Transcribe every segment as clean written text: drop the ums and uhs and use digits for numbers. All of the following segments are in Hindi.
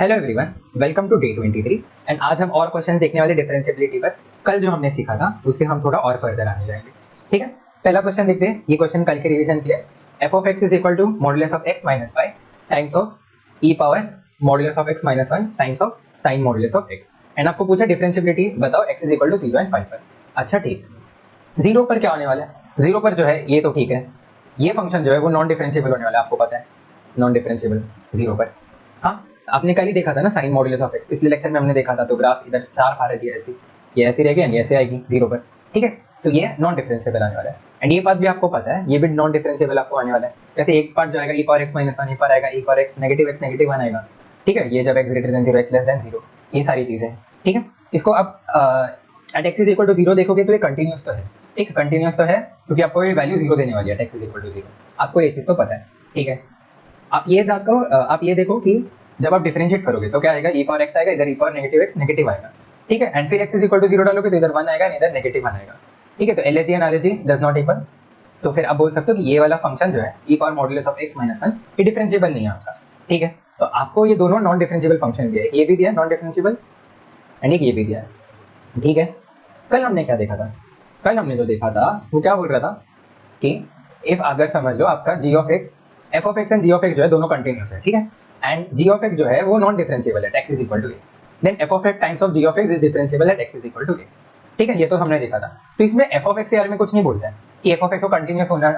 Hello everyone, welcome to day 23 and आज हम और क्वेश्चन देखने वाले डिफरेंशिएबिलिटी पर। कल जो हमने सीखा था उससे हम थोड़ा और फर्दर आने जाएंगे। ठीक है, पहला क्वेश्चन देखते हैं। ये क्वेश्चन कल के रिवीजन के लिए f of x is equal to modulus of x minus five times of e power modulus of x minus one times of sine modulus of x and आपको पूछा डिफरेंशिएबिलिटी बताओ x is equal to 0 and 5 पर। अच्छा ठीक, जीरो पर क्या होने वाला है? जीरो पर जो है ये तो ठीक है, ये फंक्शन जो है वो नॉन डिफरेंशिएबल होने वाला है, आपको पता है नॉन डिफरेंशिएबल जीरो पर। हाँ, आपने कल ही देखा था ना साइन मॉडुलस ऑफ एक्स, पिछले लेक्चर में हमने देखा था। तो ग्राफ इधर चार आ रही है ऐसी, ये ऐसी रहेगी एंड ऐसे आएगी जीरो पर। ठीक है, तो ये नॉन डिफरेंशिएबल आने वाला है एंड ये बात भी आपको पता है, ये भी नॉन डिफरेंशिएबल आपको आने वाला है। जैसे एक पार्ट जो आएगा e power x minus one, एक पार्ट आएगा e power x negative one आएगा। ठीक है, ये जब x greater than zero x less than zero, ये सारी चीजें। ठीक है, इसको अब at x is equal to zero देखोगे तो ये कंटिन्यूस तो है। ठीक, कंटिन्यूस तो है क्योंकि आपको ये वैल्यू जीरो देने वाली है at x is equal to zero, आपको ये चीज तो पता है। ठीक है, आप ये देखो कि जब आप डिफरेंशिएट करोगे तो क्या आएगा, ई पावर एक्स आएगा, इधर e power negative x negative आएगा। ठीक है, एंड फिर x is equal to zero डालोगे तो इधर वन आएगा, इधर नेगेटिव वन आएगा। ठीक है, तो L H D and R H D does not equal, तो फिर आप बोल सकते हो कि ये वाला फंक्शन जो है e power modulus of x minus one, ये डिफरेंशिएबल नहीं है आपका। ठीक है, तो आपको ये दोनों नॉन डिफरेंशिएबल फंक्शन दिया है, ये भी दिया नॉन डिफरेंशिएबल एंड ये भी दिया है। ठीक है, कल हमने क्या देखा था? कल हमने जो देखा था वो क्या बोल रहा था कि इफ अगर समझ लो आपका जी of x, F of x and G of x जो है दोनों कंटिन्यूस है। ठीक है, एंड जी ऑफ एक्स जो है वो नॉन डिफरेंशिएबल है, x is equal to A, then F of x times of ji of x is differentiable at x is equal to A. ठीक है, ये तो हमने देखा था। तो इसमें एफ ऑफ एक्स के बारे में कुछ नहीं बोलता है कि एफ ऑफ एक्स को कंटिन्यूस होना,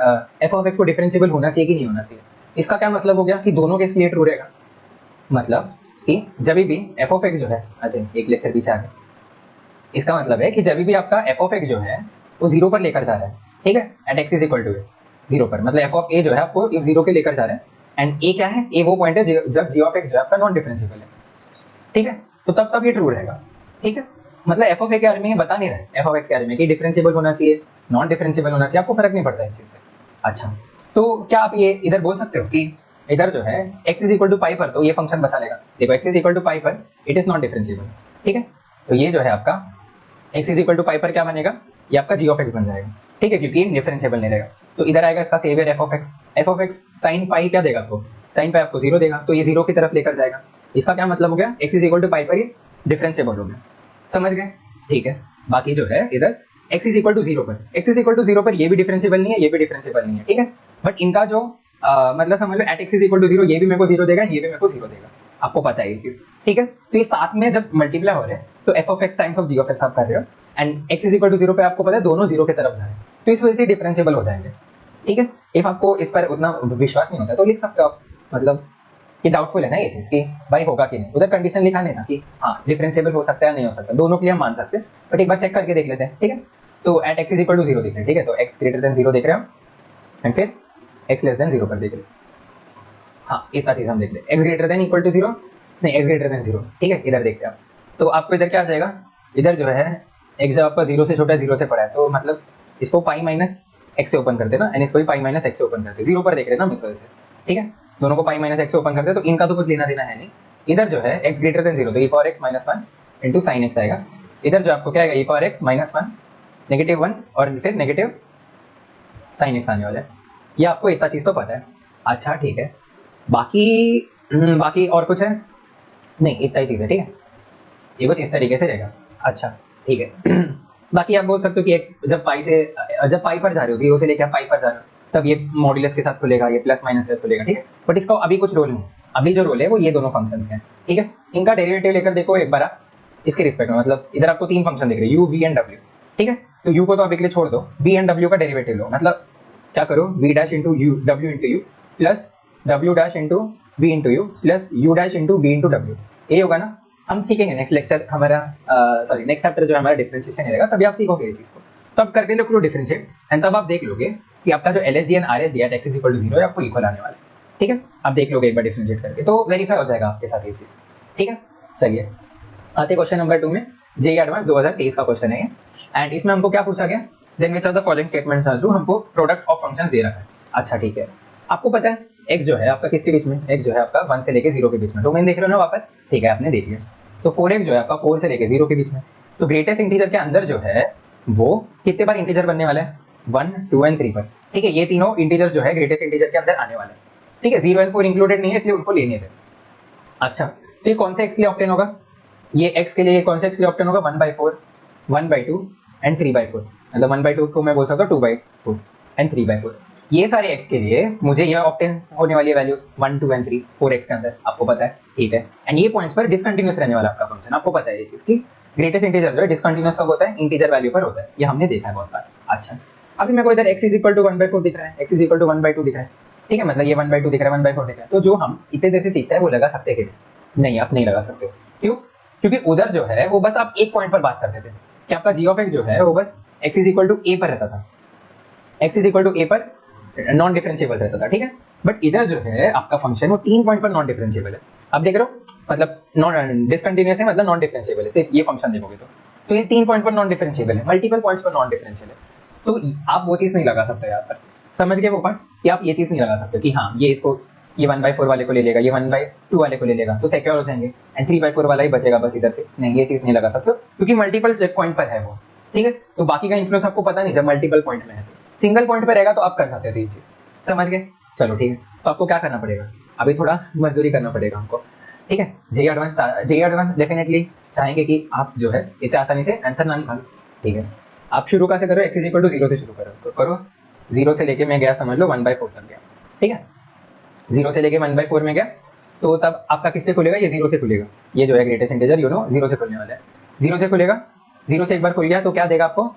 एफ ऑफ एक्स को डिफरेंशिएबल होना चाहिए कि नहीं होना चाहिए। इसका क्या मतलब हो गया कि दोनों केस के लिए ट्रू रहेगा। मतलब कि जब भी एफ ऑफ एक्स जो है, अच्छा एक लेक्चर पीछे आ गया, इसका मतलब है कि जब भी आपका एफ ऑफ एक्स जो है वो जीरो पर लेकर जा रहा है। ठीक है, at x is equal to a, zero पर, मतलब एफ ऑफ ए जो है आपको इफ जीरो के लेकर जा रहा है एंड ए क्या है, ए वो पॉइंट है जब जी ऑफ एक्स जो है आपका नॉन डिफरेंशिएबल है। ठीक है, तो तब ये ट्रू रहेगा। ठीक है, मतलब एफ ऑफ ए के बारे में ये बता नहीं रहे, एफ ऑफ एक्स के बारे में कि डिफरेंशिएबल होना चाहिए नॉन डिफरेंशिएबल होना चाहिए, आपको फर्क नहीं पड़ता इस चीज से। अच्छा, तो क्या आप ये इधर बोल सकते हो कि इधर जो है एक्स इज इक्वल टू पाई पर तो ये फंक्शन बचा लेगा। देखो एक्स इज इक्वल टू पाई पर इट इज नॉट डिफरेंशिएबल। ठीक है, तो ये जो है आपका एक्स इज इक्वल टू पाई पर क्या बनेगा, ये आपका जी ऑफ एक्स बन जाएगा। ठीक है, क्योंकि डिफरेंशिएबल नहीं रहेगा। तो इधर आएगा इसका सेवियर f of x sine pi क्या देगा आपको, साइन पाई आपको जीरो देगा, तो ये जीरो की तरफ लेकर जाएगा। इसका क्या मतलब हो गया, एक्स इज इक्वल टू पाई पर ये डिफरेंशिएबल हो गया। समझ गए? ठीक है, बाकी जो है इधर x is equal to zero पर, x is equal to zero पर ये भी डिफरेंशिएबल नहीं है, ये भी डिफरेंशिएबल नहीं है। ठीक है, बट इनका जो मतलब समझ लो at x is equal to zero, ये भी मेरे को जीरो देगा, ये भी मेरे को जीरो देगा, आपको पता है ये चीज। ठीक है, तो ये साथ में जब मल्टीप्लाई हो रहे हैं तो f of x times of ji of x आप कर रहे हो and x is equal to zero पे आपको पता है दोनों जीरो की तरफ जा रहे हैं, तो इस वजह से डिफरेंशिएबल हो जाएंगे। ठीक है, इफ आपको इस पर उतना विश्वास नहीं होता तो लिख सकते हो आप, मतलब ये डाउटफुल है ना ये चीज कि भाई होगा कि नहीं, उधर कंडीशन लिखा नहीं था कि हाँ डिफरेंशिएबल हो सकता है नहीं हो सकता, दोनों के लिए हम मान सकते हैं, बट एक बार चेक करके देख लेते हैं। ठीक है, तो at x is equal to zero देख रहे हैं। ठीक है, तो एक्स ग्रेटर देन जीरो देख रहे हो एंड फिर एक्स लेस देन जीरो पर देख रहे हैं। हाँ, इतना चीज हम देख लें, x greater than equal to zero, नहीं एक्स ग्रेटर देन जीरो। ठीक है, इधर देखते हैं आप, तो आपको इधर क्या आ जाएगा, इधर जो है एक्स जब आपका जीरो से छोटा है, जीरो से बड़ा है, तो मतलब इसको पाई माइनस एक्स से ओपन करते ना, एंड इसको भी पाई माइनस एक्स से ओपन करते, जीरो पर देख रहे हैं ना इस वजह से। ठीक है, दोनों को पाई माइनस एक्स से ओपन करते, तो इनका तो कुछ लेना देना है नहीं। इधर जो है एक्स ग्रेटर देन जीरो, तो e power x minus one into sine x आएगा। इधर जो आपको क्या आएगा, e power x minus one negative one और फिर नेगेटिव साइन एक्स आने वाला है। ये आपको इतना चीज तो पता है। अच्छा ठीक है, बाकी और कुछ है नहीं, इतना ही चीज है। ठीक है, ये कुछ इस तरीके से रहेगा। अच्छा ठीक है बाकी आप बोल सकते हो कि एक्स जब पाई पर जा रहे हो, जीरो से लेकर पाई पर जा रहे हो, तब ये मॉड्यूलस के साथ खुलेगा, ये प्लस माइनस के साथ खुलेगा। ठीक है, बट इसका अभी कुछ रोल नहीं, अभी जो रोल है वो ये दोनों फंक्शंस हैं। ठीक है, इनका डेरिवेटिव लेकर देखो एक बार इसके रिस्पेक्ट में, मतलब इधर आपको तीन फंक्शन दिख रहे हैं, यू वी एंड डब्ल्यू। ठीक है, तो यू को तो अभी के लिए छोड़ दो, वी एंड डब्ल्यू का डेरिवेटिव लो, मतलब क्या करो, we dash into U W into you plus W dash into we into you plus you dash into B into W, ये होगा ना। हम सीखेंगे नेक्स्ट लेक्चर हमारा, नेक्स्ट चैप्टर जो हमारा डिफरेंशिएशन रहेगा, तभी आप सीखोगे ये चीज को। तब करके लो डिफरेंशिएट एंड तब आप देख लोगे कि आपका जो L H D and R H D at x is equal to zero है, आपको इक्वल आने वाला है। ठीक है, आप देख लोगे एक बार डिफरेंशिएट करके, तो वेरीफाई हो जाएगा आपके साथ ये चीज। ठीक है, चलिए आते क्वेश्चन नंबर 2 में, जेईई एडवांस 2023 का क्वेश्चन है एंड इसमें हमको क्या पूछा गया, then which are the following statements are true, हमको प्रोडक्ट ऑफ फंक्शंस दे रखा है। अच्छा ठीक है, आपको पता है एक्स जो है आपका किसके बीच में, एक्स जो है आपका 1 से लेके 0 के बीच में, डोमेन देख रहे हो ना वापस। ठीक है, आपने देख लिया, तो 4x जो है आपका 4 से लेके 0 के बीच में, तो ग्रेटेस्ट इंटीजर के अंदर जो है वो कितने बार इंटीजर बनने वाला है, 1, 2 एंड 3 पर। ठीक है, ये तीनों इंटीजर जो है ग्रेटेस्ट इंटीजर के अंदर आने वाले हैं। ठीक है, 0 एंड 4 इंक्लूडेड नहीं है, इसलिए उनको लेने थे। अच्छा, तो ये कौन से x के लिए ऑप्टेन होगा, ये x के लिए कौन से x के लिए ऑप्टेन होगा, 1/4, 1/2 एंड 3/4, मतलब 1/2 को मैं बोल सकता हूँ 2/4 एंड 3/4। ये सारे x के लिए मुझे ये ऑप्टेन होने वाली है वैल्यूज 1, 2 एंड 3 4x के अंदर, आपको पता है, ठीक है। एंड ये पॉइंट्स पर डिसकंटिन्यूअस रहने वाला आपका फंक्शन, आपको पता है ये चीज की ग्रेटेस्ट इंटीजर जो है डिसकंटिन्यूअस कब होता है, इंटीजर वैल्यू पर होता है, ये हमने देखा है बहुत बार। अच्छा, अभी मेरे को इधर x इज इक्वल टू 1/4 दिख रहा है, x इज इक्वल टू 1/2 दिख रहा है, ठीक है, मतलब ये 1/2 दिख रहा है, 1/4 दिख रहा है, तो जो हम इतने देर से सीखते हैं वो लगा सकते हैं कि नहीं, आप नहीं लगा सकते। क्यों? क्योंकि उधर जो है वो बस आप एक पॉइंट पर बात करते थे कि आपका g ऑफ x जो है वो बस x is equal to a पर रहता था, x is equal to a पर नॉन डिफरेंशिएबल रहता था, ठीक है। बट इधर जो है आपका फंक्शन वो 3 पॉइंट पर नॉन डिफरेंशिएबल है, आप देख रहे हो, मतलब नॉन डिसकंटिन्यूअस है, मतलब नॉन डिफरेंशिएबल है, सिर्फ ये फंक्शन देखोगे तो ये 3 पॉइंट पर नॉन डिफरेंशिएबल है, मल्टीपल पॉइंट्स पर नॉन डिफरेंशियल है, तो आप वो चीज़ नहीं लगा सकते यहाँ पर, समझ गए वो पॉइंट, कि आप ये चीज़ नहीं लगा सकते कि हाँ ये इसको ये 1/4 वाले को ले लेगा, ये 1/2 वाले को ले लेगा तो सिक्योर हो जाएंगे एंड 3/4 वाला ही बचेगा बस इधर से, नहीं ये चीज़ नहीं लगा सकते क्योंकि मल्टीपल चेक पॉइंट पर है वो, ठीक है। तो बाकी का इन्फ्लुएंस आपको पता नहीं, जब मल्टीपल पॉइंट में है, सिंगल पॉइंट पर रहेगा तो आप कर सकते थे ये चीज़, समझ गए। चलो ठीक है, तो आपको क्या करना पड़ेगा, अभी थोड़ा मजदूरी करना पड़ेगा हमको, ठीक है। जेईई एडवांस डेफिनेटली चाहेंगे कि आप जो है इतने आसानी से आंसर ना निकालो, ठीक है। आप शुरू कैसे करो, x इज इक्वल टू 0 से शुरू करो, तो करो 0 से लेके मैं गया समझ लो 1/4 तक गया, ठीक है। 0 से लेके 1/4 में गया तो तब आपका किससे खुलेगा, ये 0 से खुलेगा, ये जो है ग्रेटेस्ट इंटीजर 0 से खुलने वाला है, 0 से खुलेगा, 0 से एक बार खुल गया तो क्या देगा आपको,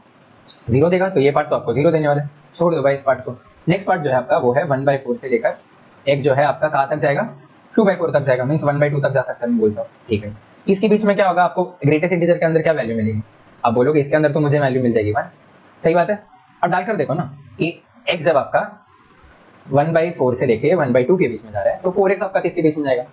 0 देगा, तो ये पार्ट तो आपको 0 देने वाला है, छोड़ दो भाई इस पार्ट को। नेक्स्ट पार्ट जो है आपका वो है 1/4 से लेकर एक जो है आपका कहाँ तक जाएगा, 2/4 तक जाएगा, मीन्स 1/2 तक जा सकता है, मैं बोलता हूँ, ठीक है। इसके बीच में क्या होगा, आपको ग्रेटेस्ट इंटीजर के अंदर क्या वैल्यू मिलेगी, आप बोलोगे इसके अंदर तो मुझे वैल्यू मिल जाएगी 1, सही बात है। अब डालकर देखो ना कि x जब आपका 1/4 से लेके 1/2 के बीच में जा रहा है तो 4x आपका किसके बीच में जाएगा,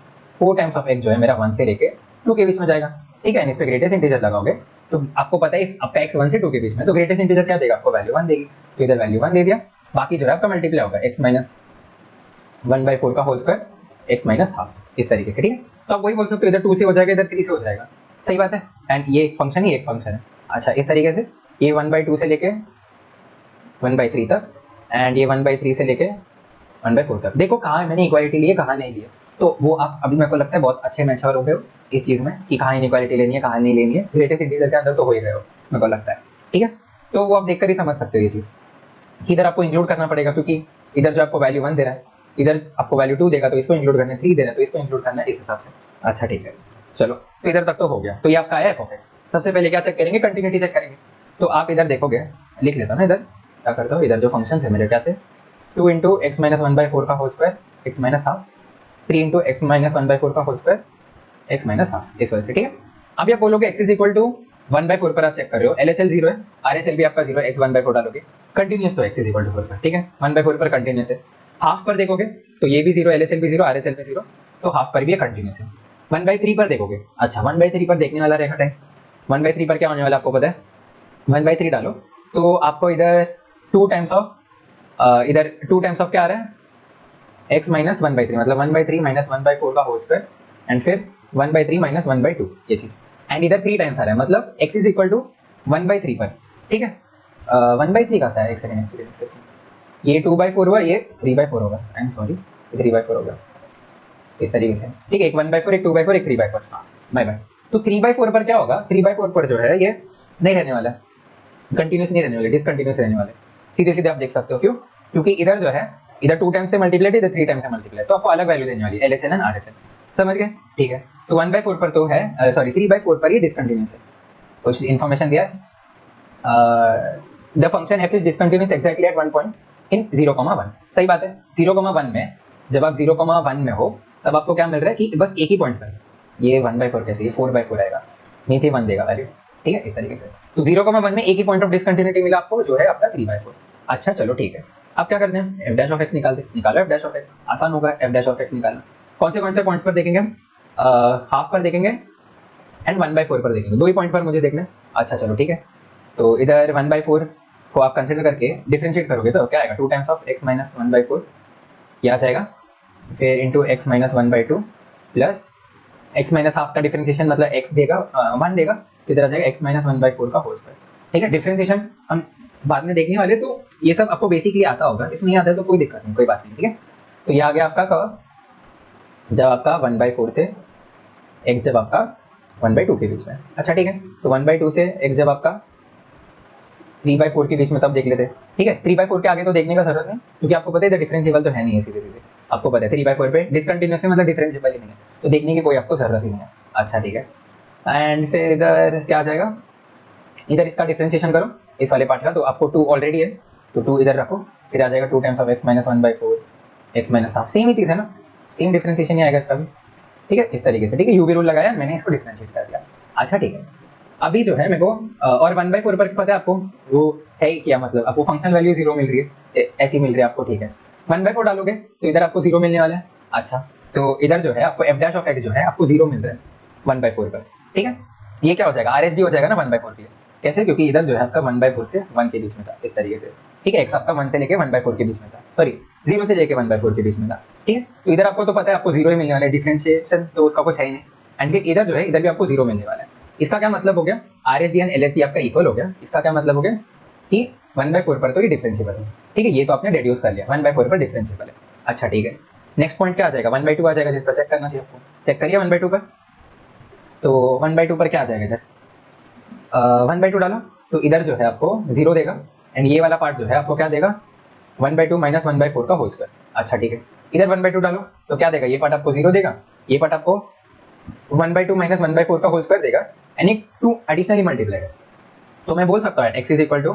4 टाइम्स ऑफ x जो है मेरा 1 से लेके 2 के बीच में जाएगा, ठीक है। इस पे ग्रेटेस्ट इंटीजर लगाओगे तो आपको पता है आपका x 1 से 2 के बीच में, तो ग्रेटेस्ट इंटीजर क्या देगा आपको, वैल्यू 1 देगी, तो इधर वैल्यू 1 दे दिया, बाकी जो है आपका मल्टीप्लाई होगा x माइनस 1/4 का whole square x minus half, इस तरीके से, ठीक है। तो आप वही बोल सकते हो इधर 2 से हो जाएगा, इधर 3 से हो जाएगा, सही बात है। एंड ये एक फंक्शन ही एक फंक्शन है, अच्छा इस तरीके से ये 1/2 से लेके 1/3 तक एंड ये 1/3 से लेके 1/4 तक, देखो कहाँ मैंने इक्वालिटी ली है कहाँ नहीं ली है, तो वो आप अभी मेरे को लगता है बहुत अच्छे मैच्योर हो गए हो इस चीज़ में कि कहाँ इनइक्वालिटी लेनी है कहाँ नहीं लेनी है, ग्रेटेस्ट इंटीजर के अंदर तो हो ही गए हो मेरे को लगता है, ठीक है। तो वो आप देखकर ही समझ सकते हो ये चीज़, इधर आपको इंक्लूड करना पड़ेगा क्योंकि इधर जो आपको वैल्यू 1 दे रहा है, इधर आपको वैल्यू 2 देगा तो इसको इंक्लूड करना है, 3 दे रहा है तो इसको इंक्लूड करना है, इस हिसाब से। अच्छा ठीक है, चलो तो इधर तक तो हो गया, तो ये आपका है f(x). सबसे पहले क्या चेक करेंगे, कंटिन्यूटी चेक करेंगे, तो आप इधर देखोगे, लिख लेता हूँ ना, इधर क्या करता हूँ, इधर जो फंक्शन है मेरे क्या थे, 2 इंटू एक्स माइनस 1/4 का whole square x minus half, 3 into x minus 1/4 का whole square x minus half, इस वजह से, ठीक है। अब आप बोलोगे x इज इक्वल टू 1/4 पर आप चेक कर रहे हो, LHL 0 है, RHL भी आपका 0 है, x 1/4 डालोगे, कंटिन्यूस तो x इज इक्वल टू 4 पर, ठीक है, 1/4 पर कंटिन्यूस है। हाफ पर देखोगे तो ये भी 0, LHL भी 0, RHL भी 0, तो हाफ पर भी ये कंटिन्यूस है। 1/3 पर देखोगे, अच्छा 1/3 पर देखने वाला रहेगा टाइम, 1/3 पर क्या होने वाला आपको पता है, 1/3 डालो तो आपको इधर 2 टाइम्स ऑफ इधर 2 टाइम्स ऑफ क्या आ रहा है, x माइनस 1/3, मतलब 1/3 माइनस 1/4 का होल स्क्वायर एंड फिर 1/3 माइनस 1/2, ये चीज़, एंड इधर 3 टाइम्स आ रहा है, मतलब x इज इक्वल टू 1/3 पर, ठीक है। 1/3 का सा है, एक सेकंड, ये 2/4 हुआ, ये 3/4 होगा, आई एम सॉरी, ये 3/4 होगा, इस तरीके से, ठीक है, एक 1/4 एक 2/4 एक 3/4, हाँ बाय बाय। तो 3/4 पर क्या होगा, 3/4 पर जो है ये नहीं रहने वाला, कंटिन्यूस नहीं रहने वाले, डिसकंटिन्यूस रहने वाले, सीधे सीधे आप देख सकते हो, क्यों, क्योंकि इधर जो है इधर 2 टाइम्स से मल्टीप्लाई, इधर 3 टाइम्स से मल्टीप्लाई, तो आपको अलग वैल्यू देने वाली है, LHL एंड RHL, समझ गए, ठीक है। तो 1/4 पर तो है, सॉरी 3/4 पर ये डिसकंटिन्यूस है, कुछ इन्फॉर्मेशन दिया है, the function f is discontinuous exactly at 1 point in 0,1, सही बात है। 0,1 में जब आप 0,1 में हो तब आपको क्या मिल रहा है कि बस एक ही पॉइंट पर, ये 1/4 कैसे, ये 4/4 आएगा, मीन्स ये 1 देगा वैल्यू, ठीक है, इस तरीके से। तो 0,1 में एक ही पॉइंट ऑफ डिसकंटिन्यूटी मिला आपको, जो है आपका 3/4। अच्छा चलो ठीक है, अब क्या करते हैं, f डैश ऑफ x निकालो f डैश ऑफ x, आसान होगा f डैश ऑफ x निकालना। कौन से पॉइंट्स पर देखेंगे हम, हाफ पर देखेंगे एंड 1/4 पर देखेंगे, 2 ही पॉइंट पर मुझे देखना है। अच्छा चलो ठीक है, तो इधर 1/4 को आप कंसिडर करके डिफरेंशिएट करोगे तो क्या आएगा, 2 टाइम्स ऑफ x माइनस 1/4 ये आ जाएगा, फिर into x minus 1/2 plus x minus half का डिफरेंशिएशन, मतलब x देगा 1 देगा, इधर आ जाएगा x माइनस 1/4 का होल स्क्वायर, ठीक है। डिफरेंशिएशन हम बाद में देखने वाले, तो ये सब आपको बेसिकली आता होगा, इफ नहीं आता है तो कोई दिक्कत नहीं, कोई बात नहीं, ठीक है। तो ये आ गया आपका कब, जब आपका 1/4 से x जब आपका 1/2 के बीच में। अच्छा ठीक है, तो 1/2 से x जब आपका 3/4 के बीच में, तब देख लेते हैं। ठीक है, 3/4 के आगे तो देखने का जरूरत नहीं, क्योंकि आपको पता है डिफरेंशिएबल तो है नहीं है सीधे सीधे, आपको पता है 3/4 पे डिसकंटिन्यूस है, मतलब डिफरेंशिएबल ही नहीं है, तो देखने की कोई आपको जरूरत ही नहीं है। अच्छा ठीक है, एंड फिर इधर क्या आ जाएगा, इधर इसका डिफरेंशिएशन करो इस वाले पार्ट का, तो आपको 2 ऑलरेडी है, तो 2 इधर रखो, फिर आ जाएगा 2 times of x minus 1/4 x minus half, same ही चीज़ है ना, सेम डिफरेंशिएशन ही आएगा इसका भी। ठीक है, इस तरीके से। ठीक है, यूवी रूल लगाया, मैंने इसको डिफरेंशिएट कर दिया। अच्छा ठीक है, अभी जो है मेरे को और 1/4 पर पता है आपको वो है ही क्या, मतलब आपको फंक्शन वैल्यू 0 मिल रही है, ऐसी मिल रही है आपको। ठीक है, 1/4 डालोगे तो इधर आपको 0 मिलने वाला है। अच्छा, तो इधर जो है आपको f डैश ऑफ x जो है आपको 0 मिल रहा है 1/4 पर। ठीक है, ये क्या हो जाएगा, RHD हो जाएगा ना 1/4 के लिए। कैसे, क्योंकि इधर जो है आपका 1/4 से 1 के बीच में था, इस तरीके से। ठीक है, x आपका 1 से लेके 1/4 के बीच में था, सॉरी 0 से लेके 1/4 के बीच में था। ठीक है, तो इधर आपको तो पता है आपको 0 ही मिलने वाला है, डिफरेंशिएशन तो उसका कुछ है ही नहीं। एंड फिर इधर जो है, इधर भी आपको 0 मिलने वाला है। इसका क्या मतलब हो गया, RHD एंड LHD आपका इक्वल हो गया। इसका क्या मतलब हो गया कि 1/4 पर तो ये डिफरेंशिएबल है। ठीक है, ये तो आपने डिड्यूस कर लिया, 1/4 पर डिफरेंशिएबल है। अच्छा ठीक है, नेक्स्ट पॉइंट क्या आ जाएगा, 1/2 आ जाएगा, जिस पर चेक करना चाहिए आपको। चेक करिए 1/2 पर, तो 1/2 पर क्या आ जाएगा इधर, 1/2 डालो तो इधर जो है आपको 0 देगा, एंड ये वाला पार्ट जो है आपको क्या देगा, 1/2 माइनस 1/4 का होल स्क्वायर। अच्छा ठीक है, इधर 1/2 डालो तो क्या देगा, ये पार्ट आपको 0 देगा, ये पार्ट आपको 1/2 माइनस 1/4 का होल स्क्वायर देगा, एंड एक 2 एडिशनली मल्टीप्लाई है। तो मैं बोल सकता हूँ x is equal to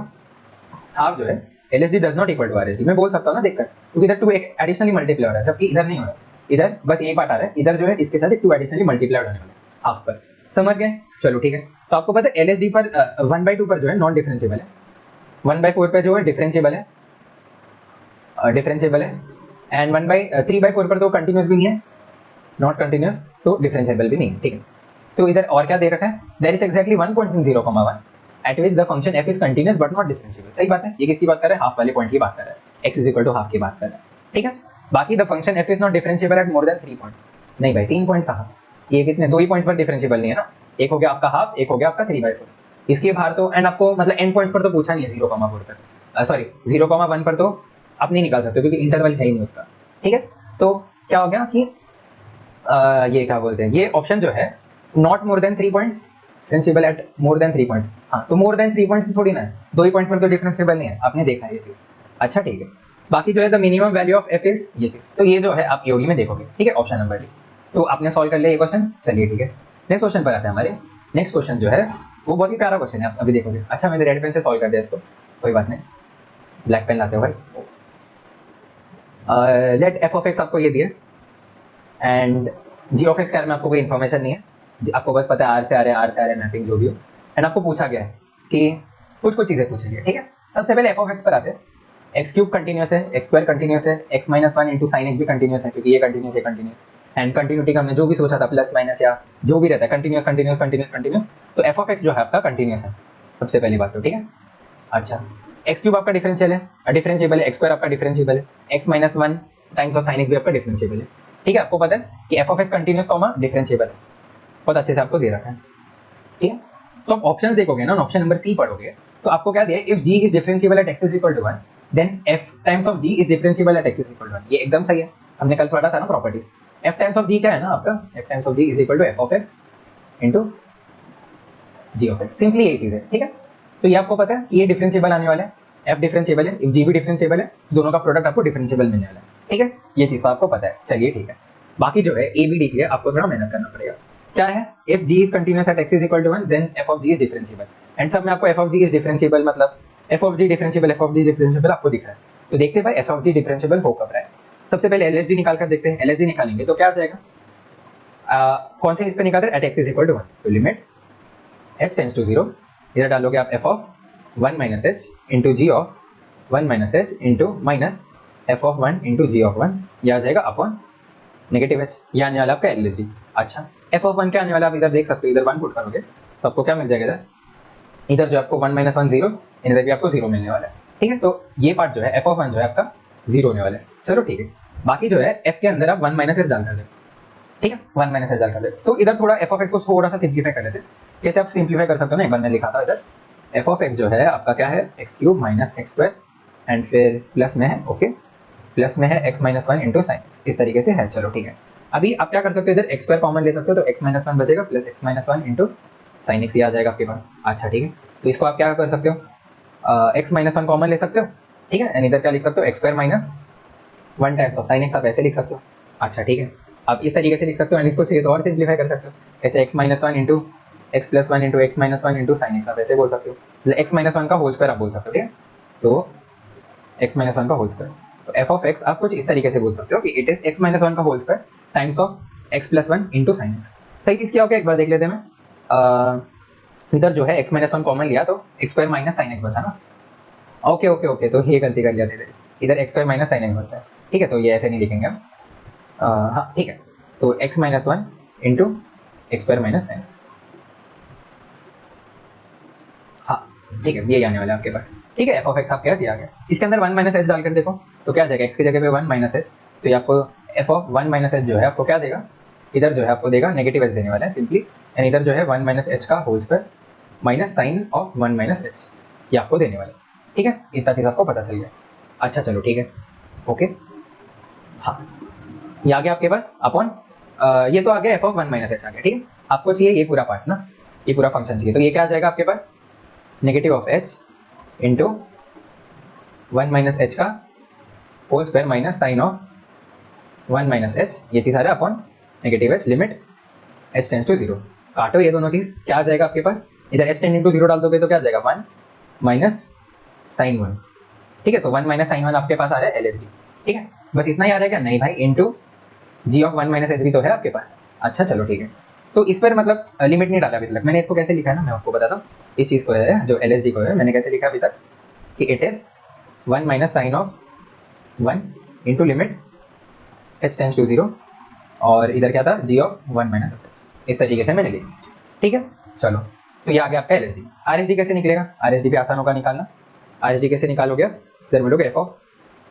half जो है LHD does not equal to RHD, मैं बोल सकता हूँ ना देखकर, क्योंकि इधर 2 एक एडिशनली मल्टीप्लाई हो रहा है, जबकि इधर नहीं हो रहा है। इधर बस ये पार्ट आ रहा है, इधर जो है इसके साथ एक 2 एडिशनली मल्टीप्लाई होने वाला है हाफ पर। समझ गए, चलो ठीक है। तो आपको पता है LHD पर 1/2 पर जो है नॉन डिफरेंशिएबल है, 1/4 पर जो है डिफरेंशिएबल है, एंड 3/4 पर तो कंटिन्यूस भी नहीं है, नॉट कंटिन्यूस, तो डिफरेंशिएबल भी नहीं है। ठीक है, तो इधर और क्या दे रखा है, there is exactly 1 point in 0,1 at which the function f is continuous but not differentiable. सही बात है, ये किसकी बात कर रहे हैं, हाफ वाले पॉइंट की बात कर रहे हैं, x is equal to half की बात कर रहे हैं। ठीक है, बाकी the function f is not differentiable at more than 3 points. नहीं भाई, 3 पॉइंट कहाँ, ये कितने, 2 ही पॉइंट पर डिफरेंशिएबल नहीं है ना, एक हो गया आपका हाफ, एक हो गया आपका 3/4। इसके बाहर तो, एंड आपको मतलब एंड पॉइंट्स पर तो पूछा नहीं है 0,4 पर, सॉरी 0,1 पर तो आप नहीं निकाल सकते क्योंकि इंटरवल है ही नहीं उसका। ठीक है, तो क्या हो गया कि ये क्या बोलते हैं, ये ऑप्शन जो है not more than 3 points, differentiable at more than 3 points. हाँ, तो मोर देन 3 पॉइंट्स थोड़ी ना है, 2 ही पॉइंट पर तो डिफरेंशिएबल नहीं है, आपने देखा है ये चीज़। अच्छा ठीक है, बाकी जो है the minimum value of f is ये चीज़, तो ये जो है आप EOD में देखोगे। ठीक है, ऑप्शन नंबर डी। तो आपने सॉल्व कर लिया ये क्वेश्चन, चलिए ठीक है, नेक्स्ट क्वेश्चन पर आते हैं हमारे। नेक्स्ट क्वेश्चन जो है वो बहुत ही प्यारा क्वेश्चन है, आप अभी देखोगे। अच्छा, मैंने रेड पेन से सॉल्व कर दिया इसको, कोई बात नहीं, ब्लैक पेन लाते हो भाई। लेट f ऑफ x आपको ये दिया, एंड g ऑफ x के बारे में आपको कोई इन्फॉर्मेशन नहीं है, आपको बस पता है r से आ रहा है मैपिंग जो भी हो, एंड आपको पूछा गया है कि कुछ चीज़ें पूछी गई। ठीक है, सबसे पहले f ऑफ x पर आते हैं। x³ कंटिन्यूस है, x² कंटिन्यूस है, x minus 1 into sine x भी कंटिन्यूस है, क्योंकि ये कंटिन्यूस एंड कंटिन्यूटी का हमने जो भी सोचा था प्लस माइनस या जो भी रहता है कंटिन्यूस, तो f ऑफ x जो है आपका कंटिन्यूस है, सबसे पहली बात तो। ठीक है, अच्छा x³ आपका डिफरेंशियल है, डिफरेंशिएबल है, x² आपका डिफरेंशिएबल है, x minus 1 times of sign x भी आपका डिफरेंशिएबल है। ठीक है, आपको पता है कि f of x continuous comma differentiable है, बहुत अच्छे से आपको दे रखा है। ठीक है, तो आप ऑप्शंस देखोगे ना, ऑप्शन नंबर सी पढ़ोगे तो आपको क्या दिया है, if g is differentiable at x is equal to 1 then f times of g is differentiable at x is equal to 1। ये एकदम सही है, हमने कल पढ़ा था ना properties. f times of g क्या है ना आपका, f times of g is equal to f of x into g of x, simply यही चीज है। ठीक है, तो ये आपको पता है कि ये डिफरेंशिएबल आने वाला है, f डिफरेंशिएबल है, if g भी डिफरेंशिएबल है, दोनों का प्रोडक्ट आपको डिफरेंशिएबल मिलने वाला है। ठीक है, ये चीज तो आपको पता है, चलिए ठीक है। बाकी जो है a b d के लिए आपको थोड़ा मेहनत करना पड़ेगा। क्या है, if g is continuous at x is equal to 1 then f of g is differentiable, and सब में आपको f of g is differentiable मतलब f of g differentiable आपको दिख रहा है। तो देखते हैं भाई f of g differentiable हो कब रहा है। सबसे पहले LHD निकाल कर देखते हैं, LHD निकालेंगे तो क्या आ जाएगा, कौन से इस पे निकाल रहे हैं, at x is equal to 1, तो लिमिट h टेंड्स टू 0, इधर डालोगे आप f of 1 minus h into g of 1 minus h into minus f of 1 into g of 1, यह आ जाएगा अपॉन नेगेटिव h, ये आने वाला आपका LHD। अच्छा, f ऑफ 1 क्या आने वाला, आप इधर देख सकते हो, इधर 1 पुट करोगे तो आपको क्या मिल जाएगा, इधर जो आपको 1 माइनस 1 0, इधर भी आपको 0 मिलने वाला है। ठीक है, तो ये पार्ट जो है f ऑफ 1 जो है आपका 0 होने वाला है। चलो ठीक है, बाकी जो है f के अंदर आप 1 माइनस h डाल कर दे। ठीक है, 1 माइनस h डाल कर दे, तो इधर थोड़ा f ऑफ x को थोड़ा सा सिंप्लीफाई कर लेते हैं। कैसे आप सिंप्लीफाई कर सकते हो ना, एक बार मैं लिखा था इधर, f ऑफ x जो है आपका क्या है, x³ माइनस x² एंड फिर प्लस में है, ओके, प्लस में है x minus 1 into sine x, इस तरीके से है। चलो ठीक है, अभी आप क्या कर सकते हो, इधर एक्स स्क्वायर कॉमन ले सकते हो, तो एक्स माइनस वन बचेगा plus x minus one into sine x, ये आ जाएगा आपके पास। अच्छा ठीक है, तो इसको आप क्या कर सकते हो, एक्स माइनस वन कॉमन ले सकते हो, ठीक है, एंड इधर क्या लिख सकते हो, x square minus one times of sign x, आप ऐसे लिख सकते हो। अच्छा ठीक है, आप इस तरीके से लिख सकते हो, एंड इसको चाहिए तो और सिंप्लीफाई कर सकते हो, ऐसे x minus one into x plus one into x minus one into sine x, आप ऐसे बोल सकते हो, एक्स माइनस वन का होल स्क्वायर आप बोल सकते हो, ठीक है, तो एक्स माइनस वन का होल स्क्वायर, तो एफ ऑफ एक्स आप कुछ इस तरीके से बोल सकते हो कि it is x minus one का whole square times of x plus one into sine x. सही चीज़ क्या हो गया, एक बार देख लेते हैं। मैं इधर जो है एक्स माइनस वन कॉमन लिया तो x square minus sine x बचा ना। ओके ओके ओके, तो ये गलती कर लिया था, इधर x square minus sine x बचा है, ठीक है, तो ये ऐसे नहीं लिखेंगे हम। हाँ ठीक है, तो x minus one into x square minus sine x, हाँ ठीक है, ये आने वाला है आपके पास, ठीक है, एफ ऑफ एक्स आपके पास ये आ गया। इसके अंदर वन माइनस एच डालकर देखो तो क्या आ जाएगा, एक्स की जगह पे वन माइनस एच, तो ये आपको f of one minus H जो है आपको क्या देगा, इधर जो है आपको देगा नेगेटिव एच देने वाला है सिंपली, एंड इधर जो है वन माइनस एच का whole square minus sine of one minus h, ये आपको देने वाला है, ठीक है, इतना चीज़ आपको पता चल गया। अच्छा चलो ठीक है, ओके, हाँ ये आ गया आपके पास अपॉन, ये तो आ गया f of one minus h आ गया, ठीक है, आपको चाहिए ये पूरा पार्ट ना, ये पूरा फंक्शन चाहिए, तो ये क्या आ जाएगा आपके पास, negative of h into one minus h का whole square minus sine of one minus h, ये चीज़ आ रहा है upon negative h limit h tends to zero, काटो ये दोनों चीज़, क्या आ जाएगा आपके पास, इधर एच टेंस टू जीरो डाल दोगे तो क्या आ जाएगा, वन माइनस साइन वन, ठीक है, तो वन माइनस साइन वन आपके पास आ रहा है एल एच डी, ठीक है, बस इतना ही आ रहा है क्या, नहीं भाई, into g of one minus h भी तो है आपके पास। अच्छा चलो ठीक है, तो इस पर मतलब लिमिट नहीं डाला अभी तक, मैंने इसको कैसे लिखा है ना, मैं आपको बताता हूँ, इस चीज़ को है जो एल एच डी को है मैंने कैसे लिखा अभी तक, कि it is one minus sine of one into limit h tends to zero, और इधर क्या था, g of one minus h, इस तरीके से मैंने लिखा, ठीक है, चलो, तो ये आ गया आपका L H D. Are H D कैसे निकलेगा, आर एच डी भी आसान होगा निकालना, आर एच डी कैसे निकालोगे, इधर मिलोगे f of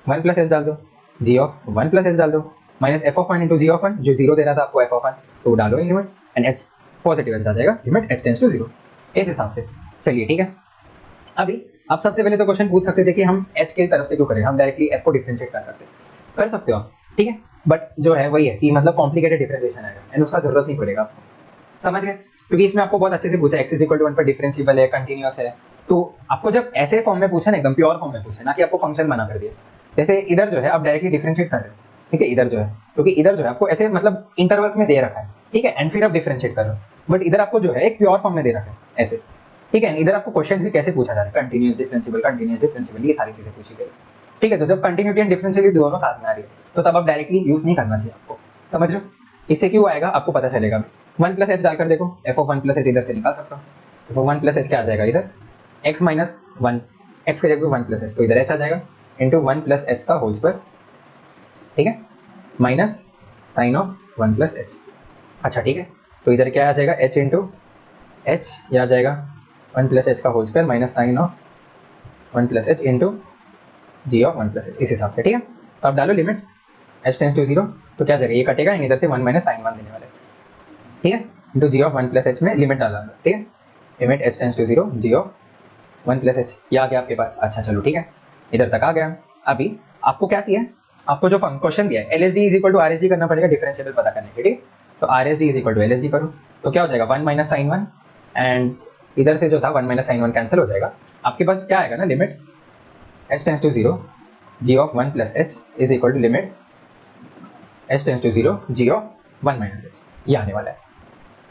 one plus h डाल दो, g of one plus h डाल दो, minus f of one into g of one, जो जीरो दे रहा था आपको एफ ऑफ वन, तो डालो in limit, and h positive h आ जाएगा, limit h tends to zero, इस हिसाब से। चलिए ठीक है, अभी आप सबसे पहले तो क्वेश्चन पूछ सकते थे कि हम एच की तरफ से क्यों करें, हम डायरेक्टली एफ को डिफरेंशिएट कर सकते हो आप, ठीक है, बट जो है वही है कि मतलब कॉम्प्लिकेटेड डिफरेंशिएशन है एंड उसका जरूरत नहीं पड़ेगा आपको, समझ गए, क्योंकि इसमें आपको बहुत अच्छे से पूछा x is equal to one पर डिफरेंशिएबल है, कंटिन्यूअस है, तो आपको जब ऐसे फॉर्म में पूछा ना, एकदम प्योर फॉर्म में पूछा ना कि आपको फंक्शन बना कर दिया, जैसे इधर जो है आप डायरेक्टली डिफरेंशिएट कर रहे हो, ठीक है, इधर जो है, क्योंकि इधर जो है आपको ऐसे मतलब इंटरवल्स में दे रखा है, ठीक है, एंड फिर आप डिफरेंशिएट कर रहे हो, बट इधर आपको जो है एक प्योर फॉर्म में दे रखा है ऐसे, ठीक है, इधर आपको क्वेश्चन भी कैसे पूछा जा रहा है, कंटिन्यूअस डिफरेंशिएबल, ये सारी चीजें पूछी गई, ठीक है, तो जब कंटिन्यूटी एंड डिफरेंशिएबिलिटी दोनों साथ में आ रही है तो तब आप डायरेक्टली यूज नहीं करना चाहिए आपको, समझ रहे हो, इससे क्यों आएगा आपको पता चलेगा, वन प्लस एच डालकर देखो, F of one plus H इधर से निकाल सकता हूँ, F of one plus H क्या आ जाएगा, इधर एक्स माइनस वन, एक्स की जगह वन प्लस एच, तो इधर एच आ जाएगा इंटू वन प्लस एच का होल स्क्वायर, ठीक है, minus sine of one plus h. अच्छा ठीक है, तो इधर क्या आ जाएगा, एच इंटू एच, यह आ जाएगा वन प्लस एच का whole square minus sine of one plus h into g of one plus h, इस हिसाब से, ठीक है, तो आप डालो limit h tends to zero, तो क्या आ जाएगा, ये कटेगा, इधर से वन माइनस साइन वन देने वाले, ठीक है, into g of one plus h में लिमिट डाला, ठीक है, limit h tends to zero g of one plus h, ये आ गया आपके पास। अच्छा चलो ठीक है, इधर तक आ गया। अभी आपको क्या चाहिए, आपको जो क्वेश्चन दिया है L H D is equal to R H D करना पड़ेगा डिफरेंशिएबल पता करने के लिए, ठीक, तो R H D is equal to L H D करो, तो क्या हो जाएगा, one minus sine one, and इधर से जो था one minus sine one cancel हो जाएगा, आपके पास क्या आएगा ना, limit h tends to zero g of one plus h is equal to limit h tends to zero g of one minus h, ये आने वाला है।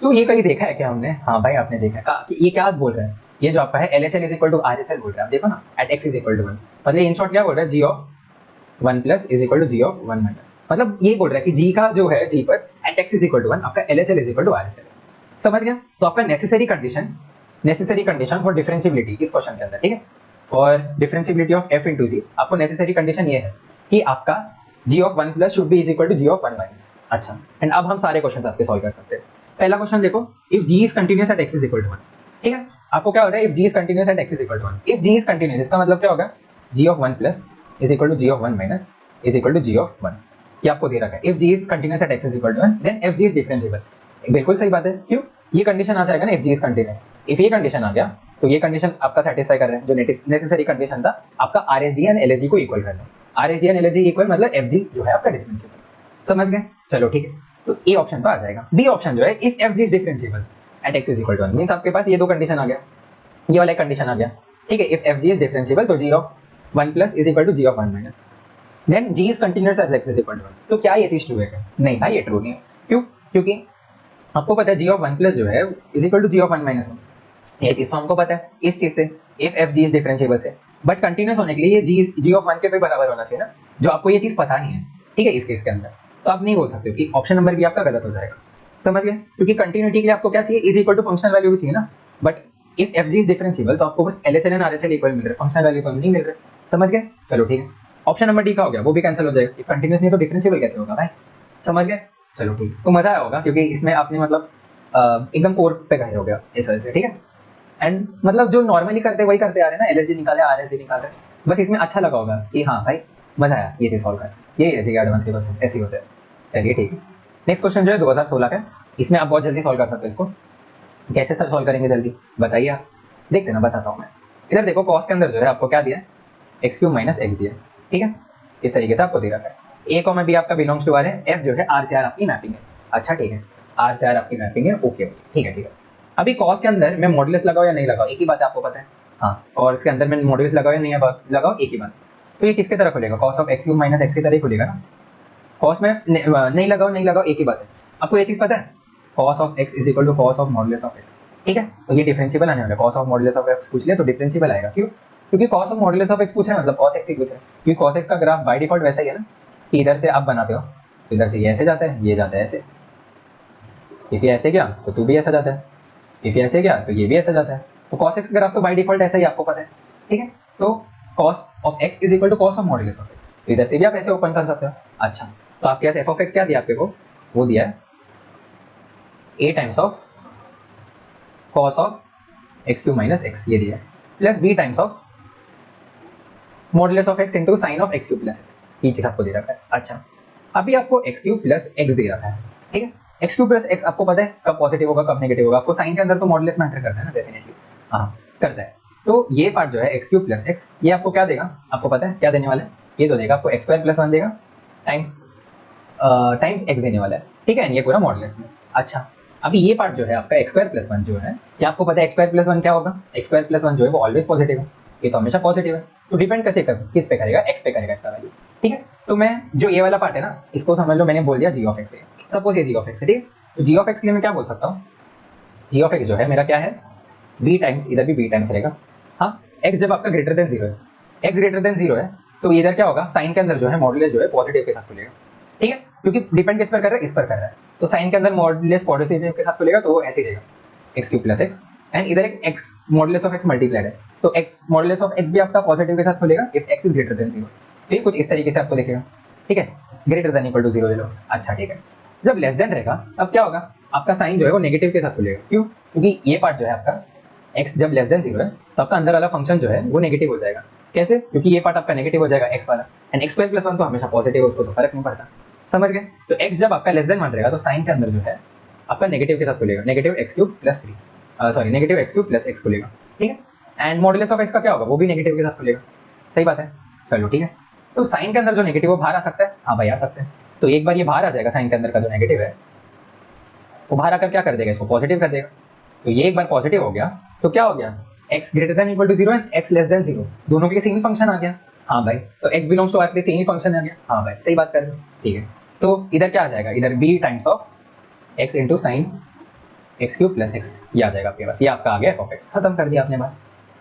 तो ये कहीं देखा है क्या हमने, हाँ भाई आपने देखा है कि ये क्या बोल रहा है, ये जो आपका है L H L is equal to R H L बोल रहा है, आप देखो ना, at x is equal to one, मतलब इन शॉर्ट क्या बोल रहा है, g of one plus is equal to g of one minus, मतलब ये बोल रहा है कि जी का जो है जी पर at x is equal to one, आपका L H L is equal to R H L, समझ गया, तो आपका नेसेसरी कंडीशन फॉर डिफरेंशिएबिलिटी इस क्वेश्चन के अंदर, ठीक है, for differentiability of f into g, आपको नेसेसरी कंडीशन ये है कि आपका जी of one plus should be is equal to g of one minus. अच्छा, एंड अब हम सारे क्वेश्चन आपके सॉल्व कर सकते हैं। पहला क्वेश्चन देखो, if g is continuous at x is equal to one, ठीक है, आपको क्या हो रहा है, if g is continuous at x is equal to one, if g is continuous इसका मतलब क्या होगा, g of one plus is equal to g of one minus is equal to g of one, ये आपको दे रखा है, if g is continuous at x is equal to one then f g is differentiable, बिल्कुल सही बात है, क्यों, ये कंडीशन आ जाएगा ना, if g is continuous, if ये कंडीशन आ गया तो ये कंडीशन आपका सेटिस्फाई कर रहा है, जो नेसेसरी कंडीशन था आपका are H D and L H D को इक्वल करना है, are H D and L H D equal मतलब एफ जी जो है आपका डिफरेंशिएबल, समझ गए, चलो ठीक है, तो ए ऑप्शन तो आ जाएगा। बी ऑप्शन जो है if f g is differentiable at x is equal to 1, means आपके पास ये दो कंडीशन आ गया, ये वाला कंडीशन आ गया, ठीक है। If f g is differentiable तो g of 1 plus is equal to g of 1 minus, then g is continuous as x is equal to 1। तो क्या ये चीज ट्रू है? नहीं भाई, ये ट्रू नहीं है। क्यों? क्योंकि आपको पता है जी ऑफ 1 प्लस जो है is equal to g of 1 minus 1, ये चीज तो हमको पता है इस चीज से, if f g is differentiable से। बट कंटीन्यूअस होने के लिए ये जी ऑफ 1 के पे बराबर होना चाहिए ना, जो आपको ये चीज पता नहीं है, ठीक है, इस केस के अंदर। तो आप नहीं बोल सकते कि ऑप्शन नंबर भी आपका गलत हो जाएगा, समझ गए? क्योंकि कंटिन्यूटी के लिए आपको क्या चाहिए? Is equal to functional value भी चाहिए ना। But if f g is differentiable तो आपको बस एलएचएल एंड आरएचएल इक्वल मिल रहा है, फंक्शनल वैल्यू तो नहीं मिल रहा है, समझ गए? चलो ठीक है, ऑप्शन नंबर डी का हो गया, वो भी कैंसिल हो जाएगा। इफ कंटिन्यूअस नहीं तो डिफरेंशिएबल कैसे होगा भाई, समझ गए? चलो ठीक है, तो मजा आया होगा क्योंकि इसमें आपने मतलब एकदम कोर पे गए हो गया इस वजह से, ठीक है। एंड मतलब जो नॉर्मली करते वही करते आ रहे हैं ना, एलएसडी निकाले आरएसडी निकाले, बस इसमें अच्छा लगा होगा कि हाँ भाई मजा आया ये चीज सॉल्व कर, ये ऐसे एडवांस के क्वेश्चन ऐसे ही होते हैं। चलिए ठीक है, नेक्स्ट क्वेश्चन जो है 2016 का, इसमें आप बहुत जल्दी सॉल्व कर सकते हो इसको। कैसे सर सॉल्व करेंगे जल्दी बताइए आप, देखते ना, बताता हूँ मैं। इधर देखो कॉस के अंदर जो है आपको क्या दिया है, एक्स क्यूब माइनस एक्स दिया, ठीक है, इस तरीके से आपको दे रखा है। ए कॉमा बी आपका बिलोंग्स टू आर है, एफ जो है आर से आर आपकी मैपिंग है। अच्छा ठीक है, आर से आर आपकी मैपिंग है, ओके ठीक है ठीक है। अभी कॉस के अंदर मैं मॉडुलस लगाओ या नहीं लगाओ, एक ही बात है, आपको पता है हाँ। और इसके अंदर मैं मॉडुलस लगाओ या नहीं लगाओ, एक ही बात। तो ये किसके तरह खुलेगा? Cos of x cube minus x की तरह ही खुलेगा ना। कॉस में नहीं लगाओ एक ही बात है। आपको ये चीज़ पता है, cos of x is equal to cos of modulus of x, ठीक है। तो ये डिफरेंशिएबल आने वाला है, cos of modulus of x पूछ लिया तो डिफरेंशिएबल आएगा। क्यों? क्योंकि cos of modulus of x पूछ रहे हैं, मतलब कॉस एक्स ही पूछ रहे हैं। क्योंकि कॉस एक्स का ग्राफ बाय डिफॉल्ट वैसा ही है ना कि इधर से आप बनाते हो तो इधर से ये ऐसे जाता है, ये जाता है ऐसे। इफ ये ऐसे गया तो तू भी ऐसा जाता है, इफ ये ऐसे गया तो ये भी ऐसा जाता है। तो cos x का ग्राफ तो बाय डिफॉल्ट ऐसा ही आपको पता है, ठीक है। तो cos of x is equal to cos of modulus of x, तो इधर से भी आप ऐसे ओपन कर सकते हो। अच्छा, तो आपके पास f ऑफ x क्या दिया आपके को? वो दिया है a times of cos of x cube minus x, ये दिया है, plus b times of modulus of x into sine of x cube plus x, ये चीज आपको दे रखा है। अच्छा, अभी आपको x क्यूब प्लस x दे रखा है, ठीक है। एक्स क्यूब प्लस एक्स आपको पता है कब पॉजिटिव होगा कब नेगेटिव होगा, आपको साइन के अंदर तो मॉडुलस मैटर करता है ना, डेफिनेटली हाँ करता है। तो ये पार्ट जो है एक्स क्यूब प्लस एक्स, ये आपको क्या देगा? आपको पता है क्या देने वाला है? ये तो देगा आपको एक्स स्क्वायर प्लस 1 देगा टाइम्स एक्स देने वाला है, ठीक है। ये पूरा मॉडुलस में। अच्छा, अभी ये पार्ट जो है आपका एक्स स्क्वायर प्लस 1 जो है, ये आपको पता है एक्स स्क्वायर प्लस 1 क्या होगा? एक्स स्क्वायर प्लस 1 जो है वो ऑलवेज पॉजिटिव है, ये तो हमेशा पॉजिटिव है। तो डिपेंड कैसे कर किस पे करेगा? एक्स पे करेगा इसका वैल्यू, ठीक है। तो मैं जो ये वाला पार्ट है ना, इसको समझ लो मैंने बोल दिया जी ऑफ एक्स है, सपोज ये जी ऑफ एक्स है, ठीक है। तो जी ऑफ एक्स के लिए मैं क्या बोल सकता हूँ? जी ऑफ एक्स जो है मेरा क्या है? बी टाइम्स, इधर भी बी टाइम्स रहेगा, हाँ। एक्स जब आपका ग्रेटर देन 0 है, एक्स ग्रेटर देन 0 है तो इधर क्या होगा? साइन के अंदर जो है मॉडुलस जो है पॉजिटिव के साथ खुलेगा, ठीक है। क्योंकि डिपेंड किस पर कर रहा है? इस पर कर रहा है। तो साइन के अंदर मॉडुलस पॉजिटिव के साथ खुलेगा तो वो ऐसे ही रहेगा, x cube plus x, and इधर एक x modulus of x multiplied है, तो एक्स मॉडुलस ऑफ एक्स भी आपका पॉजिटिव के साथ खुलेगा if x is greater than 0, ठीक, कुछ इस तरीके से आपको दिखेगा, ठीक है। ग्रेटर देन इक्वल टू 0 ले लो। अच्छा ठीक है, जब लेस देन रहेगा अब क्या होगा? आपका साइन जो है वो नेगेटिव के साथ खुलेगा। क्यों? क्योंकि ये पार्ट जो है आपका x जब लेस देन 0 है तो आपका अंदर वाला फंक्शन जो है वो नेगेटिव हो जाएगा। कैसे? क्योंकि ये पार्ट आपका नेगेटिव हो जाएगा x वाला, एंड x स्क्वायर प्लस 1 तो हमेशा पॉजिटिव है, उसको तो फर्क नहीं पड़ता, समझ गए? तो x जब आपका लेस देन 1 रहेगा तो साइन के अंदर जो है आपका नेगेटिव के साथ खुलेगा, negative x cube plus 3, sorry negative x cube plus x खुलेगा, ठीक है। एंड मॉडुलस ऑफ एक्स का क्या होगा? वो भी नेगेटिव के साथ खुलेगा, सही बात है। चलो ठीक है, तो साइन के अंदर जो नेगेटिव वो बाहर आ सकता है, हाँ भाई आ सकता है। तो एक बार ये बाहर आ जाएगा, साइन के अंदर का जो नेगेटिव है वो बाहर आकर क्या कर देगा? इसको पॉजिटिव कर देगा। तो ये एक बार पॉजिटिव हो गया तो क्या हो गया? x greater than equal to 0 and x less than 0 दोनों के लिए सेम ही फंक्शन आ गया, हाँ भाई। तो x बिलोंग्स टू r के लिए सेम ही फंक्शन आ गया, हाँ भाई सही बात कर रहे हो, ठीक है। तो इधर क्या आ जाएगा? इधर b times of x into sine x cube plus x, ये आ जाएगा आपके पास, ये आपका आ गया f ऑफ x, खत्म कर दिया आपने बात,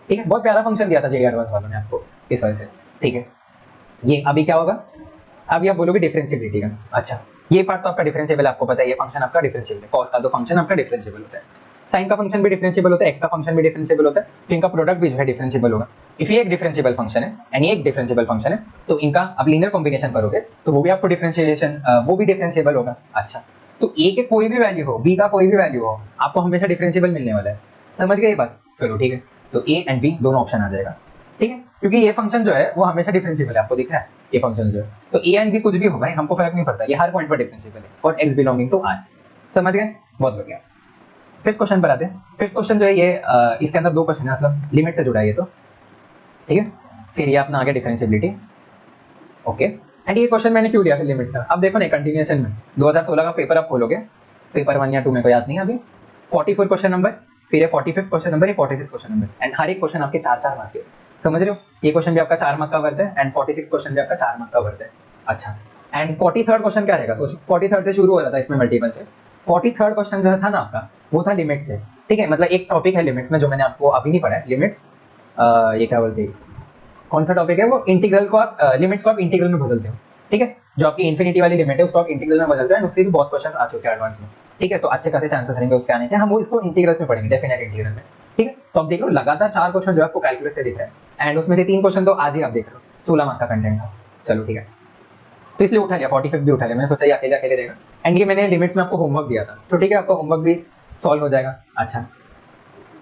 ठीक है। बहुत प्यारा फंक्शन दिया था जेईई एडवांस वालों ने आपको इस वजह से, ठीक है। ये अभी क्या होगा? अभी आप बोलोगे डिफरेंशिएबिलिटी का। अच्छा, ये पार्ट तो आपका डिफरेंशिएबल है, आपको पता है ये फंक्शन आपका डिफरेंशिएबल है, कॉस का तो फंक्शन आपका डिफरेंशिएबल होता है, साइन का फंक्शन भी डिफरेंशिएबल होता है, एक्स का फंक्शन भी डिफरेंशिएबल होता है, तो इनका प्रोडक्ट भी जो है डिफरेंशिएबल होगा। इफ ये एक डिफरेंशिएबल फंक्शन है एंड ये एक डिफरेंशिएबल फंक्शन है तो इनका आप लीनियर कॉम्बिनेशन करोगे तो वो भी आपको डिफरेंशिएशन वो भी डिफरेंशिएबल होगा। अच्छा, तो ए के कोई भी वैल्यू हो, बी का कोई भी वैल्यू हो, आपको हमेशा डिफरेंशिएबल मिलने वाला है, समझ गए ये बात? चलो ठीक है, तो ए एंड बी दोनों ऑप्शन आ जाएगा, ठीक है। क्योंकि ये फंक्शन जो है वो हमेशा डिफरेंशिएबल है, आपको दिख रहा है ये फंक्शन जो है, तो ए एंड बी कुछ भी हो भाई हमको फर्क नहीं पड़ता, ये हर पॉइंट पर डिफरेंशिएबल है for x belonging to R, समझ गए? बहुत बढ़िया। फिफ्थ क्वेश्चन पर आते हैं। फिफ्थ क्वेश्चन जो है ये इसके अंदर दो क्वेश्चन है, मतलब लिमिट से जुड़ा है ये तो, ठीक है। फिर ये अपना आ गया डिफरेंशिएबिलिटी, ओके। एंड ये क्वेश्चन मैंने क्यों लिया फिर लिमिट का, अब देखो ना कंटिन्यूएशन में 2016 का पेपर आप खोलोगे, पेपर 1 या 2 मेरे को याद नहीं है अभी, 44 क्वेश्चन नंबर, फिर ये 45 क्वेश्चन नंबर, ये 46 क्वेश्चन नंबर, एंड हर एक क्वेश्चन आपके 4-4 मार्क के, समझ रहे हो। ये क्वेश्चन भी आपका 4 मार्क का वर्थ है एंड 46 क्वेश्चन भी आपका 4 मार्क का वर्थ है। अच्छा, एंड 43rd क्वेश्चन क्या रहेगा, सोचो 43rd से शुरू हो रहा था इसमें मल्टीपल चॉइस, 43rd क्वेश्चन जो था ना आपका वो था लिमिट से, ठीक है। मतलब एक टॉपिक है लिमिट्स में जो मैंने आपको अभी नहीं पढ़ा है, लिमिट्स, ये क्या बोलते हैं, कौन सा टॉपिक है वो, इंटीग्रल को आप लिमिट्स को आप इंटीग्रल में बदलते हो, ठीक है। जो आपकी इन्फिनिटी वाली लिमिट है उसको आप इंटीग्रल में बदलते हो, एंड उससे भी बहुत क्वेश्चन आ चुके हैं एडवांस में, ठीक है। तो अच्छे खासे चांसेस रहेंगे उसके आने के, हम वो इसको इंटीग्रल में पढ़ेंगे, डेफिनेट इंटीग्रल में, ठीक है। तो अब देख लो लगातार 4 क्वेश्चन जो आपको कैलकुलस से दिख रहा है, एंड उसमें से 3 क्वेश्चन तो आज ही आप देख रहे हो, 16 मार्क्स का कंटेंट था, चलो ठीक है। तो इसलिए उठा लिया, 45 भी उठा लिया, मैंने सोचा ये अकेले अकेले रहेगा, एंड ये मैंने लिमिट्स में आपको होमवर्क दिया था, तो ठीक है आपका होमवर्क भी सॉल्व हो जाएगा। अच्छा,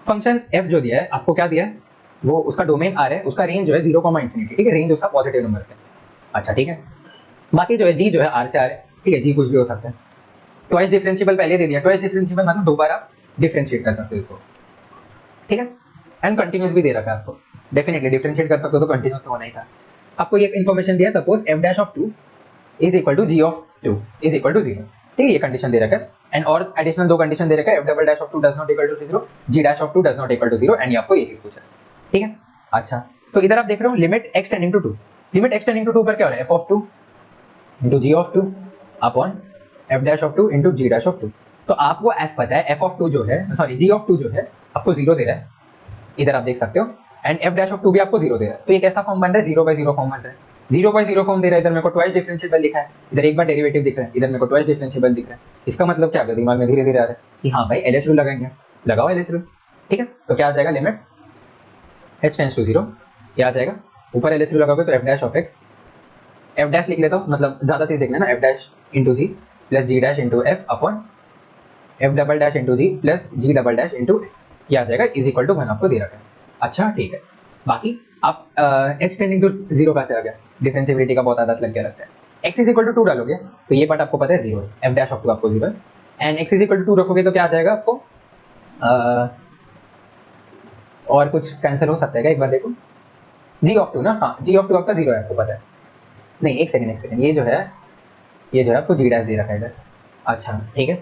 फंक्शन एफ जो दिया है आपको, क्या दिया है वो, उसका डोमेन आर है, उसका रेंज जो है 0, इन्फिनिटी, ठीक है, रेंज उसका पॉजिटिव नंबर्स का। अच्छा ठीक है, बाकी जो है जी जो है आर से आर है, ठीक है, जी कुछ भी हो सकता है। ट्वाइस डिफरेंशिएबल पहले दे दिया, ट्वाइस डिफरेंशिएबल मतलब 2 बार आप डिफरेंशिएट कर सकते हो इसको, ठीक है। एंड कंटिन्यूस भी दे रखा है आपको, डेफिनेटली डिफरेंशिएट कर सकते हो तो कंटिन्यूस तो होना ही था। आपको ये इन्फॉर्मेशन दिया, suppose f dash of 2 is equal to g of 2 is equal to 0, ठीक है, ये कंडीशन दे रखा है। एंड और एडिशनल 2 कंडीशन दे रखा है, f double dash of 2 does not equal to 0, g dash of 2 does not equal to 0, and ये आपको ये चीज पूछा है, ठीक है। अच्छा, तो इधर आप देख रहे हो limit x tending to 2, limit x tending to 2 पर क्या हो रहा है, f of 2 into g of 2 upon f dash of 2 into g dash of 2। तो आपको एस पता है f ऑफ 2 जो है, सॉरी जी ऑफ 2 जो है आपको 0 दे रहा है, इधर आप देख सकते हो, एंड f डैश ऑफ 2 भी आपको 0 दे रहा है। तो ये कैसा फॉर्म बन रहा है, 0/0 फॉर्म बन रहा है, 0/0 फॉर्म दे रहा है, इधर मेरे को ट्वाइस डिफरेंशिएबल लिखा है, इधर एक बार डेरिवेटिव दिख रहा है, इधर मेरे को ट्वाइस डिफरेंशिएबल दिख रहा है। इसका मतलब क्या है, दिमाग में धीरे धीरे आ रहा है कि हाँ भाई एलएच रूल लगाएंगे, लगाओ एलएच रूल, ठीक है। तो क्या आ जाएगा, लिमिट h टेंड्स टू 0, क्या आ जाएगा, ऊपर एलएच रूल लगाओगे तो f dash of x, f dash लिख लेता हूँ, मतलब ज्यादा चीज देखना है ना, f dash into g plus g dash into f upon f double dash into g plus g double dash into f, ये आ जाएगा इज इक्वल टू 1 आपको दे रखा है। अच्छा ठीक है, बाकी आप h टेंडिंग टू 0 कहाँ से आ गया, डिफरेंशिएबिलिटी का बहुत आदत लग गया लगता है। x इज इक्वल टू 2 डालोगे तो ये पार्ट आपको पता है 0 है, f डैश ऑफ 2 आपको 0 है, and x is equal to 2 रखोगे तो क्या आ जाएगा आपको, और कुछ कैंसिल हो सकता है क्या, एक बार देखो, g ऑफ 2 ना, हाँ g ऑफ 2 आपका 0 है, आपको पता है, नहीं एक सेकंड, ये जो है आपको जी डैश दे रखा है इधर। अच्छा ठीक है,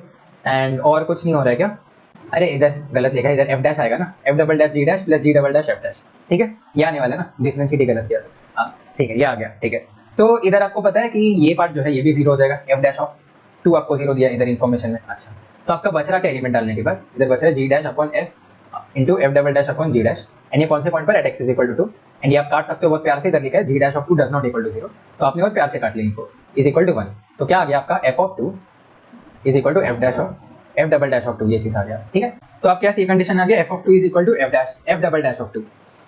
एंड और कुछ नहीं हो रहा है क्या, अरे इधर गलत लिखा है, इधर एफ डैश आएगा ना, एफ डबल डैश जी dash plus g double dash F dash, ठीक है, ये आने वाला है ना, डिफरेंशिएट गलत किया था, हाँ ठीक है, ये आ गया, ठीक है। तो इधर आपको पता है कि ये पार्ट जो है ये भी 0 हो जाएगा, एफ डैश ऑफ 2 आपको 0 दिया इधर इन्फॉर्मेशन में। अच्छा, तो आपका बच रहा क्या एलिमेंट डालने के बाद, इधर बच रहा है g dash upon f into f double dash upon g dash, and ये कौन से पॉइंट पर, at x is equal to 2, and ये आप काट सकते हो बहुत प्यार से, इधर लिखा है g dash of 2 does not equal to 0, तो आपने बहुत प्यार से काट लिया इनको, इज इक्वल टू 1, तो क्या आ गया आपका f of 2 is equal to f dash of f double dash of 2, ये चीज आ गया, ठीक है। तो आप क्या ये कंडीशन आ गया, f of 2 is equal to f double dash of 2।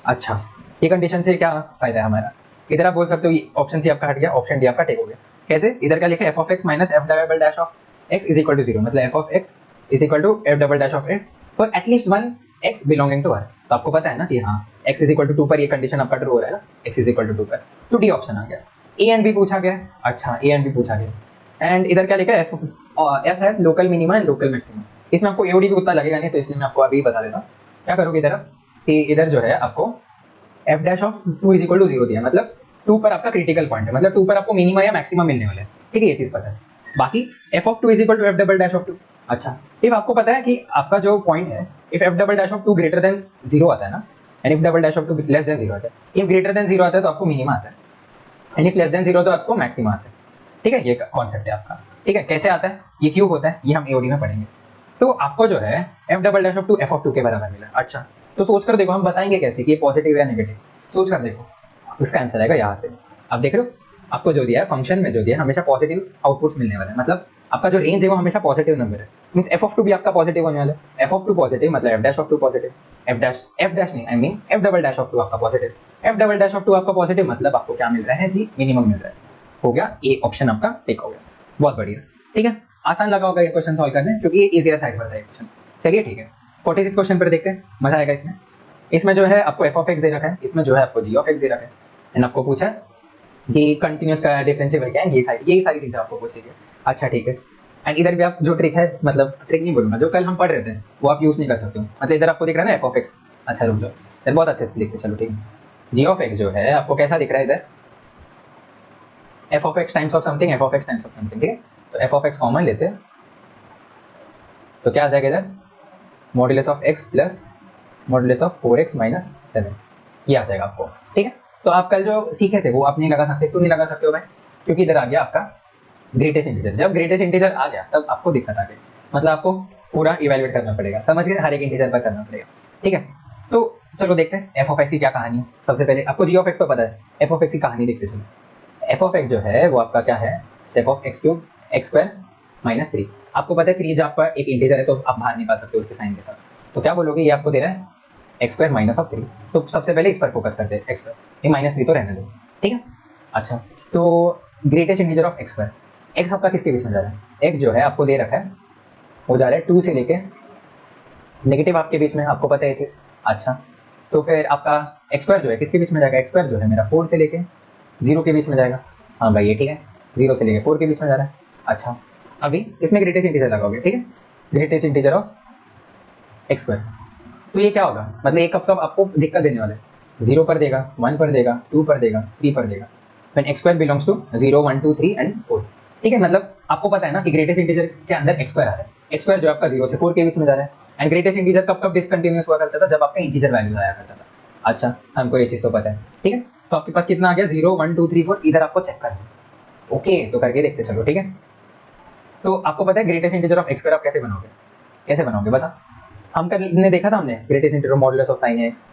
अच्छा, ये कंडीशन से क्या फायदा है हमारा, इधर आप बोल सकते हो ऑप्शन सी आपका हट गया, ऑप्शन डी आपका टेक हो गया, कैसे, इधर क्या लिखा है, f of x minus f double dash of x is equal to 0, मतलब f of x is equal to f double dash of x for at least 1 x belonging to R. तो आपको पता है ना कि हाँ एक्स इज इक्वल टू 2 पर ये कंडीशन आपका ट्रू हो रहा है ना, एक्स इज इक्वल टू 2 पर, तो डी ऑप्शन आ गया। ए एंड बी पूछा गया, अच्छा ए एंड बी पूछा गया, एंड इधर क्या लिखा है, F has local minima and local maxima, इसमें आपको एओडी भी उतना लगेगा नहीं, तो इसलिए मैं आपको अभी बता देता हूँ। क्या करोगे इधर कि इधर जो है आपको f dash of 2 is equal to 0 दिया, मतलब 2 पर आपका क्रिटिकल पॉइंट है, मतलब 2 पर आपको मिनिमा या मैक्सिमा मिलने वाला है, ठीक है, ये चीज पता है। बाकी f of 2 is equal to f double dash of 2। अच्छा, इफ आपको पता है कि आपका जो पॉइंट है, if F double dash of 2 greater than 0 आता है ना, and if double dash of 2 less than 0 आता है, इफ ग्रेटर देन 0 आता है तो आपको मिनिमा आता है, एंड इफ लेस देन 0 तो आपको मैक्सिमा आता है, ठीक है, ये कॉन्सेप्ट है आपका, ठीक है। कैसे आता है, ये क्यों होता है, ये हम एओडी में पढ़ेंगे। तो आपको जो है f double dash of 2 F of 2 के बराबर मिला। अच्छा, तो सोच कर देखो, हम बताएंगे कैसे कि ये पॉजिटिव या नेगेटिव, सोच कर देखो, इसका आंसर आएगा यहाँ से। आप देख रहे हो आपको जो दिया है फंक्शन में, जो दिया है हमेशा पॉजिटिव आउटपुट्स मिलने वाले हैं, मतलब आपका जो रेंज है वो हमेशा पॉजिटिव नंबर है, मींस एफ ऑफ 2 भी आपका पॉजिटिव होने वाला है, एफ ऑफ 2 पॉजिटिव मतलब f dash of 2 positive, f dash नहीं, I mean f double dash of 2 आपका positive, f double dash of 2 आपका पॉजिटिव, मतलब आपको क्या मिल रहा है जी, मिनिमम मिल रहा है, हो गया, ए ऑप्शन आपका टिक हो गया, बहुत बढ़िया, ठीक है। आसान लगा होगा ये क्वेश्चन सॉल्व करने, क्योंकि ये इजियर साइड पर था ये क्वेश्चन। चलिए ठीक है, 46 क्वेश्चन पर देखते हैं, मजा आएगा इसमें। इसमें जो है आपको एफ ऑफ एक्स दे रखा है, इसमें जो है आपको जी ऑफ एक्स दे रखा है, एंड आपको पूछा है कि कंटिन्यूस का डिफरेंशिएबल क्या है, यही सारी चीजें आपको पूछेगी। अच्छा ठीक है, एंड इधर भी आप जो ट्रिक है, मतलब ट्रिक नहीं बोलूंगा, जो कल हम पढ़ रहे थे वो आप यूज नहीं कर सकते हो, मतलब इधर आपको दिख रहा है ना एफ ऑफ एक्स, अच्छा रुक जाओ, इधर बहुत अच्छे से लिखते, चलो ठीक है, जी ऑफ एक्स जो है आपको कैसा दिख रहा है इधर, F of x times of something, F of x times of something, ठीक है। तो एफ ऑफ एक्स कॉमन लेते हैं, तो क्या आ जाएगा इधर, modulus of x plus modulus of 4x minus 7, ये आ जाएगा आपको, ठीक है। तो आप कल जो सीखे थे वो आप नहीं लगा सकते, क्यों नहीं लगा सकते हो भाई, क्योंकि इधर आ गया आपका ग्रेटेस्ट इंटीजर। जब ग्रेटेस्ट इंटीजर आ गया तब आपको दिक्कत आ गई, मतलब आपको पूरा इवेल्युएट करना पड़ेगा, समझ गए, हर एक इंटीजर पर करना पड़ेगा, ठीक है। तो चलो देखते हैं एफ ऑफ एक्स की क्या कहानी है। सबसे पहले आपको जी ऑफ एक्स तो पता है, एफ ऑफ एक्स की कहानी देखते चलो। एफ ऑफ एक्स जो है वो आपका क्या है, step of x cube x square minus 3। आपको पता है 3 जब आपका एक इंटीजर है तो आप बाहर निकाल सकते हो उसके साइन के साथ। तो क्या बोलोगे, ये आपको दे रहा है एक्स स्क्वायर माइनस ऑफ 3, तो सबसे पहले इस पर फोकस करते हैं, एक्स स्क्वायर, ये माइनस 3 तो रहने दो, ठीक है। अच्छा, तो greatest integer of x square, x आपका किसके बीच में जा रहा है, एक्स जो है आपको दे रखा है वो जा रहा है 2 से लेके नेगेटिव हाफ के बीच में, आपको पता है ये चीज़। अच्छा, तो फिर आपका एक्स स्क्वायर जो है किसके बीच में जाएगा, एक्स स्क्वायर जो है मेरा 4 से लेके 0 के बीच में जाएगा। हाँ भाई ये ठीक है, 0 से लेके 4 के बीच में जा रहा है। अच्छा, अभी इसमें ग्रेटेस्ट इंटीजर लगाओगे, ठीक है, greatest integer of x square, तो ये क्या होगा, मतलब ये कब कब आपको दिक्कत देने वाला है, 0 पर देगा, 1 पर देगा, 2 पर देगा, 3 पर देगा, when x square belongs to 0 1 2 3 and 4, ठीक है। मतलब आपको पता है ना कि ग्रेटेस्ट इंटीजर के अंदर एक्स स्क्वायर आ रहा है, एक्स स्क्वायर जो आपका 0 से 4 के बीच में जा रहा है, एंड ग्रेटेस्ट इंटीजर कब कब डिसकंटिन्यूअस हुआ करता था, जब आपका इंटीजर वैल्यू आया करता था। अच्छा, हमको ये चीज़ तो पता है, ठीक है। तो आपके पास कितना आ गया, 0 1 2 3 4, इधर आपको चेक करना है, ओके, तो करके देखते चलो, ठीक है। तो आपको पता है greatest integer of x square आप कैसे बनाओगे, कैसे बनाओगे बता, हम कल ने देखा था, हमने greatest integer modulus of sine x,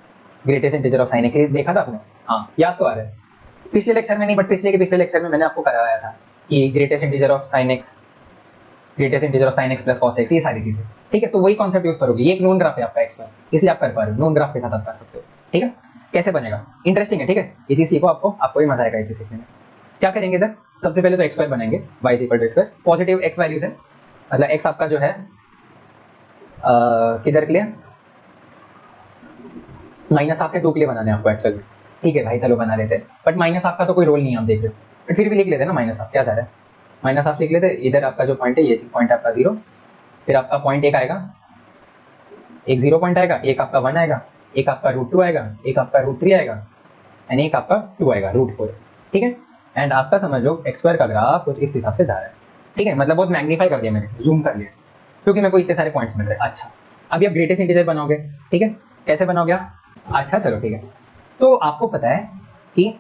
greatest integer of sine x देखा था आपने, हाँ याद तो आ रहा है। पिछले लेक्चर में नहीं, बट पिछले के पिछले लेक्चर में मैंने आपको कराया था कि greatest integer of sine x, greatest integer of sine x plus cos x, ये सारी चीजें, ठीक है। तो वही कॉन्सेप्ट यूज करोगे, ये एक नोन ग्राफ है आपका एक्स पर, इसलिए आप कर पा रहे हो, नोन ग्राफ के साथ आप कर सकते हो, ठीक है। कैसे बनेगा, इंटरेस्टिंग है, ठीक है, ये चीज सीखो, आपको भी मजा आएगा ये चीज सीखने में। क्या करेंगे इधर, सबसे पहले तो एक्स स्क्वायर बनाएंगे, y equal to x square, positive x values है, मतलब एक्स आपका जो है किधर के लिए, माइनस हाफ से 2 के लिए बनाने आपको एक्चुअल में, ठीक है भाई, चलो बना लेते हैं, बट माइनस हाफ का तो कोई रोल नहीं है, आप देख रहे हो, बट फिर भी लिख लेते हैं ना, माइनस हाफ क्या जा रहा है, माइनस हाफ लिख लेते हैं। इधर आपका जो पॉइंट है ये पॉइंट आपका 0, फिर आपका पॉइंट एक आएगा, एक 0 पॉइंट आएगा, एक आपका 1 आएगा, एक आपका √2 आएगा, एक आपका √3 आएगा, एंड एक आपका 2 आएगा √4, ठीक है। एंड आपका समझ लो एक्स स्क्वायर का ग्राफ कुछ इस हिसाब से जा रहा है, ठीक है, मतलब बहुत मैग्नीफाई कर दिया मैंने, जूम कर लिया, क्योंकि मेरे को इतने सारे पॉइंट्स मिल रहे हैं। अच्छा, अभी आप ग्रेटेस्ट इंटीजर बनाओगे, ठीक है, कैसे बनाओगे आप, अच्छा चलो ठीक है। तो आपको पता है कि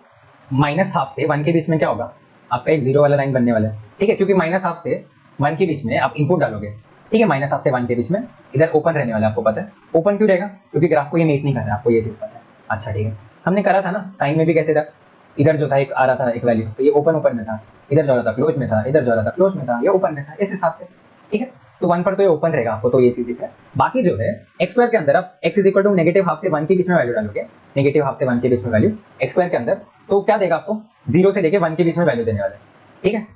माइनस हाफ से 1 के बीच में क्या होगा, आपका एक 0 वाला लाइन बनने वाला है, ठीक है, क्योंकि माइनस हाफ से 1 के बीच में आप इनपुट डालोगे, ठीक है, माइनस हाफ से 1 के बीच में इधर ओपन रहने वाला है, आपको पता है ओपन क्यों रहेगा, क्योंकि ग्राफ को ये मीट नहीं कर रहा है, आपको ये चीज़ पता है। अच्छा ठीक है, हमने करा था ना साइन में भी कैसे था, इधर जो था एक आ रहा था एक वैल्यू, तो ये ओपन ओपन में था, इधर जो रहा था क्लोज में था, इधर जो रहा था क्लोज में था, ये ओपन में था, इस हिसाब से, ठीक है। तो 1 पर तो ये ओपन रहेगा, आपको तो ये चीज दिख रहा है। बाकी जो है एक्स स्क्वायर के अंदर आप x is equal to negative half से 1 के बीच में वैल्यू डालोगे, नेगेटिव हाफ से 1 के बीच में वैल्यू एक्स स्क्वायर के अंदर, तो क्या देगा आपको, 0 से लेके 1 के बीच में वैल्यू देने वाला है, ठीक है,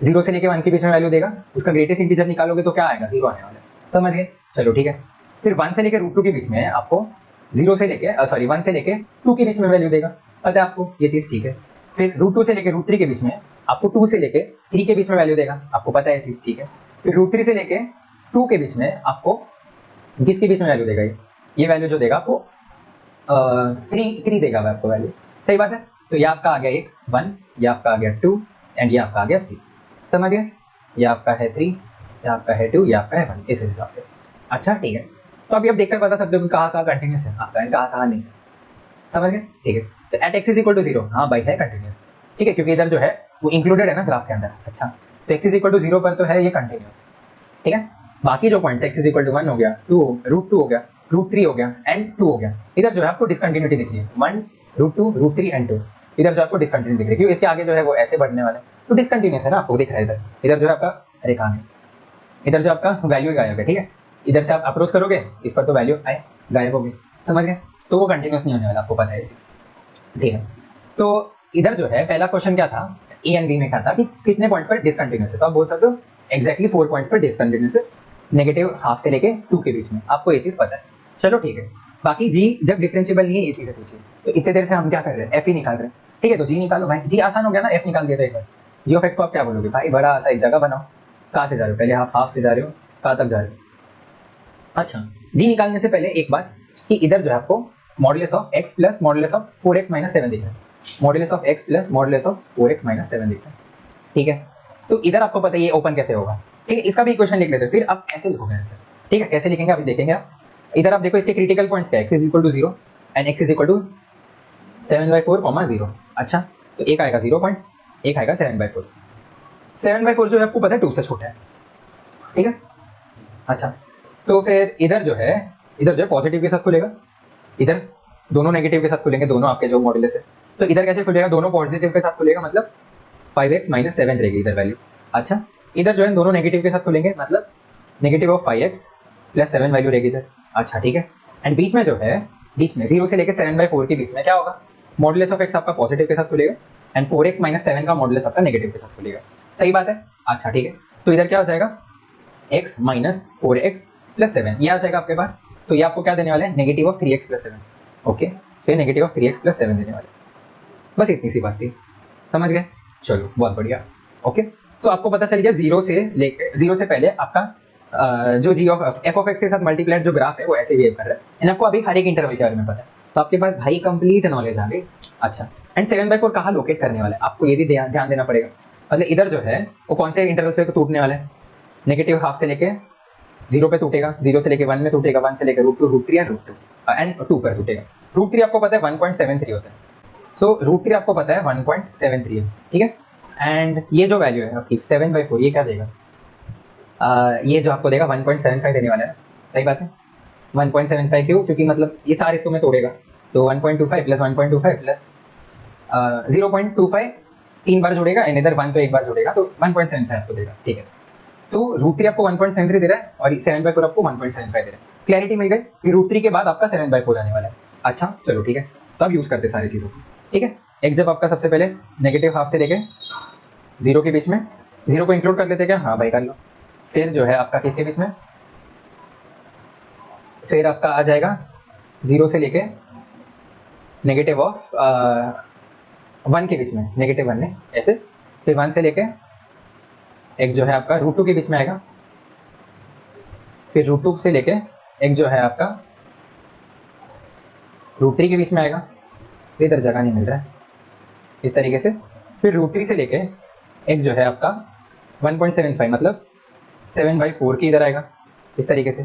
0 से लेके 1 के बीच में वैल्यू देगा, उसका ग्रेटेस्ट इंटीजर निकालोगे तो क्या आएगा, 0 आने वाला है, समझ गए, चलो ठीक है। फिर 1 से लेके √2 के बीच में आपको 0 से लेके 1 से लेके 2 के बीच में वैल्यू देगा, पता है आपको ये चीज, ठीक है। फिर √2 से लेके √3 के बीच में आपको 2 से लेके 3 के बीच में वैल्यू देगा, आपको पता है ये चीज, ठीक है। फिर √3 से लेके 2 के बीच में आपको किसके बीच में वैल्यू देगा, ये वैल्यू जो देगा आपको 3 देगा आपको वैल्यू, सही बात है। तो ये आपका आ गया एक 1, ये आपका आ गया 2 एंड ये आपका आ गया 3, समझ गए, ये आपका है 3, ये आपका है 2, ये आपका है 1, इस हिसाब से। अच्छा ठीक है, तो अभी आप देखकर बता सकते हो कि कहाँ कंटिन्यूस है आपका, कहाँ नहीं, समझ गए, ठीक है। तो at x is equal to 0, हाँ भाई है कंटिन्यूस, ठीक है, क्योंकि इधर जो है वो इंक्लूडेड है ना ग्राफ के अंदर। अच्छा, तो एक्स इज इक्वल टू 0 पर तो है ये कंटिन्यूस, ठीक है। बाकी जो points x is equal to 1 हो गया, 2 √2 हो गया, √3 हो गया एंड 2 हो गया, इधर जो है आपको डिसकंटिन्यूटी दिख रही है, 1 √2 √3 एंड 2, इधर जो आपको डिसकंटिन्यूटी दिख रही है, क्योंकि इसके आगे जो है वो ऐसे बढ़ने वाले, तो डिसकंटिन्यूस है ना, आपको दिख रहा है इधर, इधर जो है आपका अरे कहाँ है, इधर जो आपका वैल्यू गायब है, ठीक है, इधर से आप अप्रोच करोगे इस पर तो वैल्यू आए गायब होगी, समझ गए, तो वो कंटिन्यूस नहीं होने वाला, आपको पता है ये चीज, ठीक है। तो इधर जो है पहला क्वेश्चन क्या था, ए एंड बी में क्या था कि कितने पॉइंट्स पर डिसकंटिन्यूस है, तो आप बोल सकते हो एक्जैक्टली 4 पॉइंट्स पर डिसकंटिन्यूस है, नेगेटिव हाफ से लेके 2 के बीच में, आपको ये चीज पता है, चलो ठीक है। बाकी जी जब डिफरेंशिएबल नहीं है ये चीजें पूछिए, तो इतने देर से हम क्या कर रहे हैं, एफ ही निकाल रहे हैं, ठीक है, तो जी निकालो भाई, जी आसान हो गया ना, एफ निकाल दिया तो एक बार। जी ऑफ एक्स को आप क्या बोलोगे भाई, बड़ा सा एक जगह बनाओ, कहाँ से जा रहे हो, पहले आप हाफ से जा रहे हो, कहाँ तक जा रहे हो। अच्छा, जी निकालने से पहले एक बात कि इधर जो है आपको modulus of x plus modulus of 4x minus 7 दिख रहा है, modulus of x plus modulus of 4x minus 7 लिखते हैं, ठीक है। तो इधर आपको पता है ये ओपन कैसे होगा, ठीक है। इसका भी इक्वेशन लिख लेते हैं, फिर आप ऐसे लिखोगे आंसर, ठीक है। कैसे लिखेंगे अभी देखेंगे आप। इधर आप देखो इसके क्रिटिकल पॉइंट्स क्या है, x is equal to 0 and x is equal to 7/4, 0। अच्छा, तो एक आएगा 0 पॉइंट, एक आएगा 7/4। 7/4 जो है आपको पता है 2 से छोटा है, ठीक है। अच्छा, तो फिर इधर जो है पॉजिटिव के साथ खुलेगा, इधर दोनों नेगेटिव के साथ खुलेंगे, दोनों आपके जो मॉडुलस है। तो इधर कैसे खुलेगा, दोनों पॉजिटिव के साथ खुलेगा, मतलब 5x माइनस 7 रहेगी इधर वैल्यू। अच्छा, इधर जो है दोनों नेगेटिव के साथ खुलेंगे, मतलब negative of 5x plus 7 value रहेगी इधर। अच्छा, ठीक है। एंड बीच में जो है, बीच में 0 से लेकर 7/4 के बीच में क्या होगा, मॉडुलस ऑफ x आपका पॉजिटिव के साथ खुलेगा एंड 4x माइनस 7 का मॉडुलस आपका नेगेटिव के साथ खुलेगा। सही बात है। अच्छा, ठीक है। तो इधर क्या हो जाएगा, x माइनस 4x प्लस 7 ये आ जाएगा आपके पास। तो ये आपको क्या देने वाला है, negative of 3x plus 7। Okay, तो ये नेगेटिव ऑफ 3x प्लस 7 देने वाले। बस इतनी सी बात थी, समझ गए। चलो बहुत बढ़िया। ओके, तो आपको पता चल गया 0 से पहले आपका जो g of f of x के साथ मल्टीप्लाइड जो ग्राफ है वो ऐसे बिहेव कर रहा है। एंड आपको अभी हर एक इंटरवल के बारे में पता है, तो आपके पास भाई कंप्लीट नॉलेज आ गई। अच्छा, एंड 7/4 कहाँ लोकेट करने वाला है आपको ये भी ध्यान देना पड़ेगा। मतलब इधर जो है वो कौन से इंटरवल पे टूटने वाला है, नेगेटिव हाफ से लेके 0 पे टूटेगा, 0 से लेके 1 में टूटेगा, 1 से लेकर √2, √3 एंड 2 पर टूटेगा। √3 आपको पता है 1.73 होता है, सो √3 आपको पता है 1.73 है, ठीक है। एंड ये जो वैल्यू है आपकी 7/4 ये क्या देगा, ये जो आपको देगा 1.75 देने वाला है। सही बात है, 1.75 क्यों, क्योंकि मतलब ये 4 हिस्सों में तोड़ेगा, तो 1.25 प्लस 1.25 प्लस 0.25 3 बार जोड़ेगा एंड इधर 1 तो एक बार जोड़ेगा, तो 1.75 आपको देगा, ठीक है। तो √3 आपको 1.73 दे रहा है और 7/4 आपको 1.75 दे रहा है। क्लैरिटी मिल गई कि √3 के बाद आपका 7/4 आने वाला है। अच्छा चलो ठीक है, तो अब यूज़ करते सारी चीज़ों को, ठीक है। एक जब आपका सबसे पहले नेगेटिव हाफ से लेके 0 के बीच में, 0 को इंक्लूड कर लेते क्या, हाँ भाई कर लो। फिर जो है आपका किसके बीच में, फिर आपका आ जाएगा 0 से लेके नेगेटिव ऑफ 1 के बीच में, नेगेटिव 1 ने ऐसे, फिर 1 से लेके एक जो है आपका √2 के बीच में आएगा, फिर √2 से लेके एक जो है आपका √3 के बीच में आएगा, इधर जगह नहीं मिल रहा है इस तरीके से। फिर √3 से लेके एक जो है आपका 1.75 मतलब 7/4 की इधर आएगा इस तरीके से,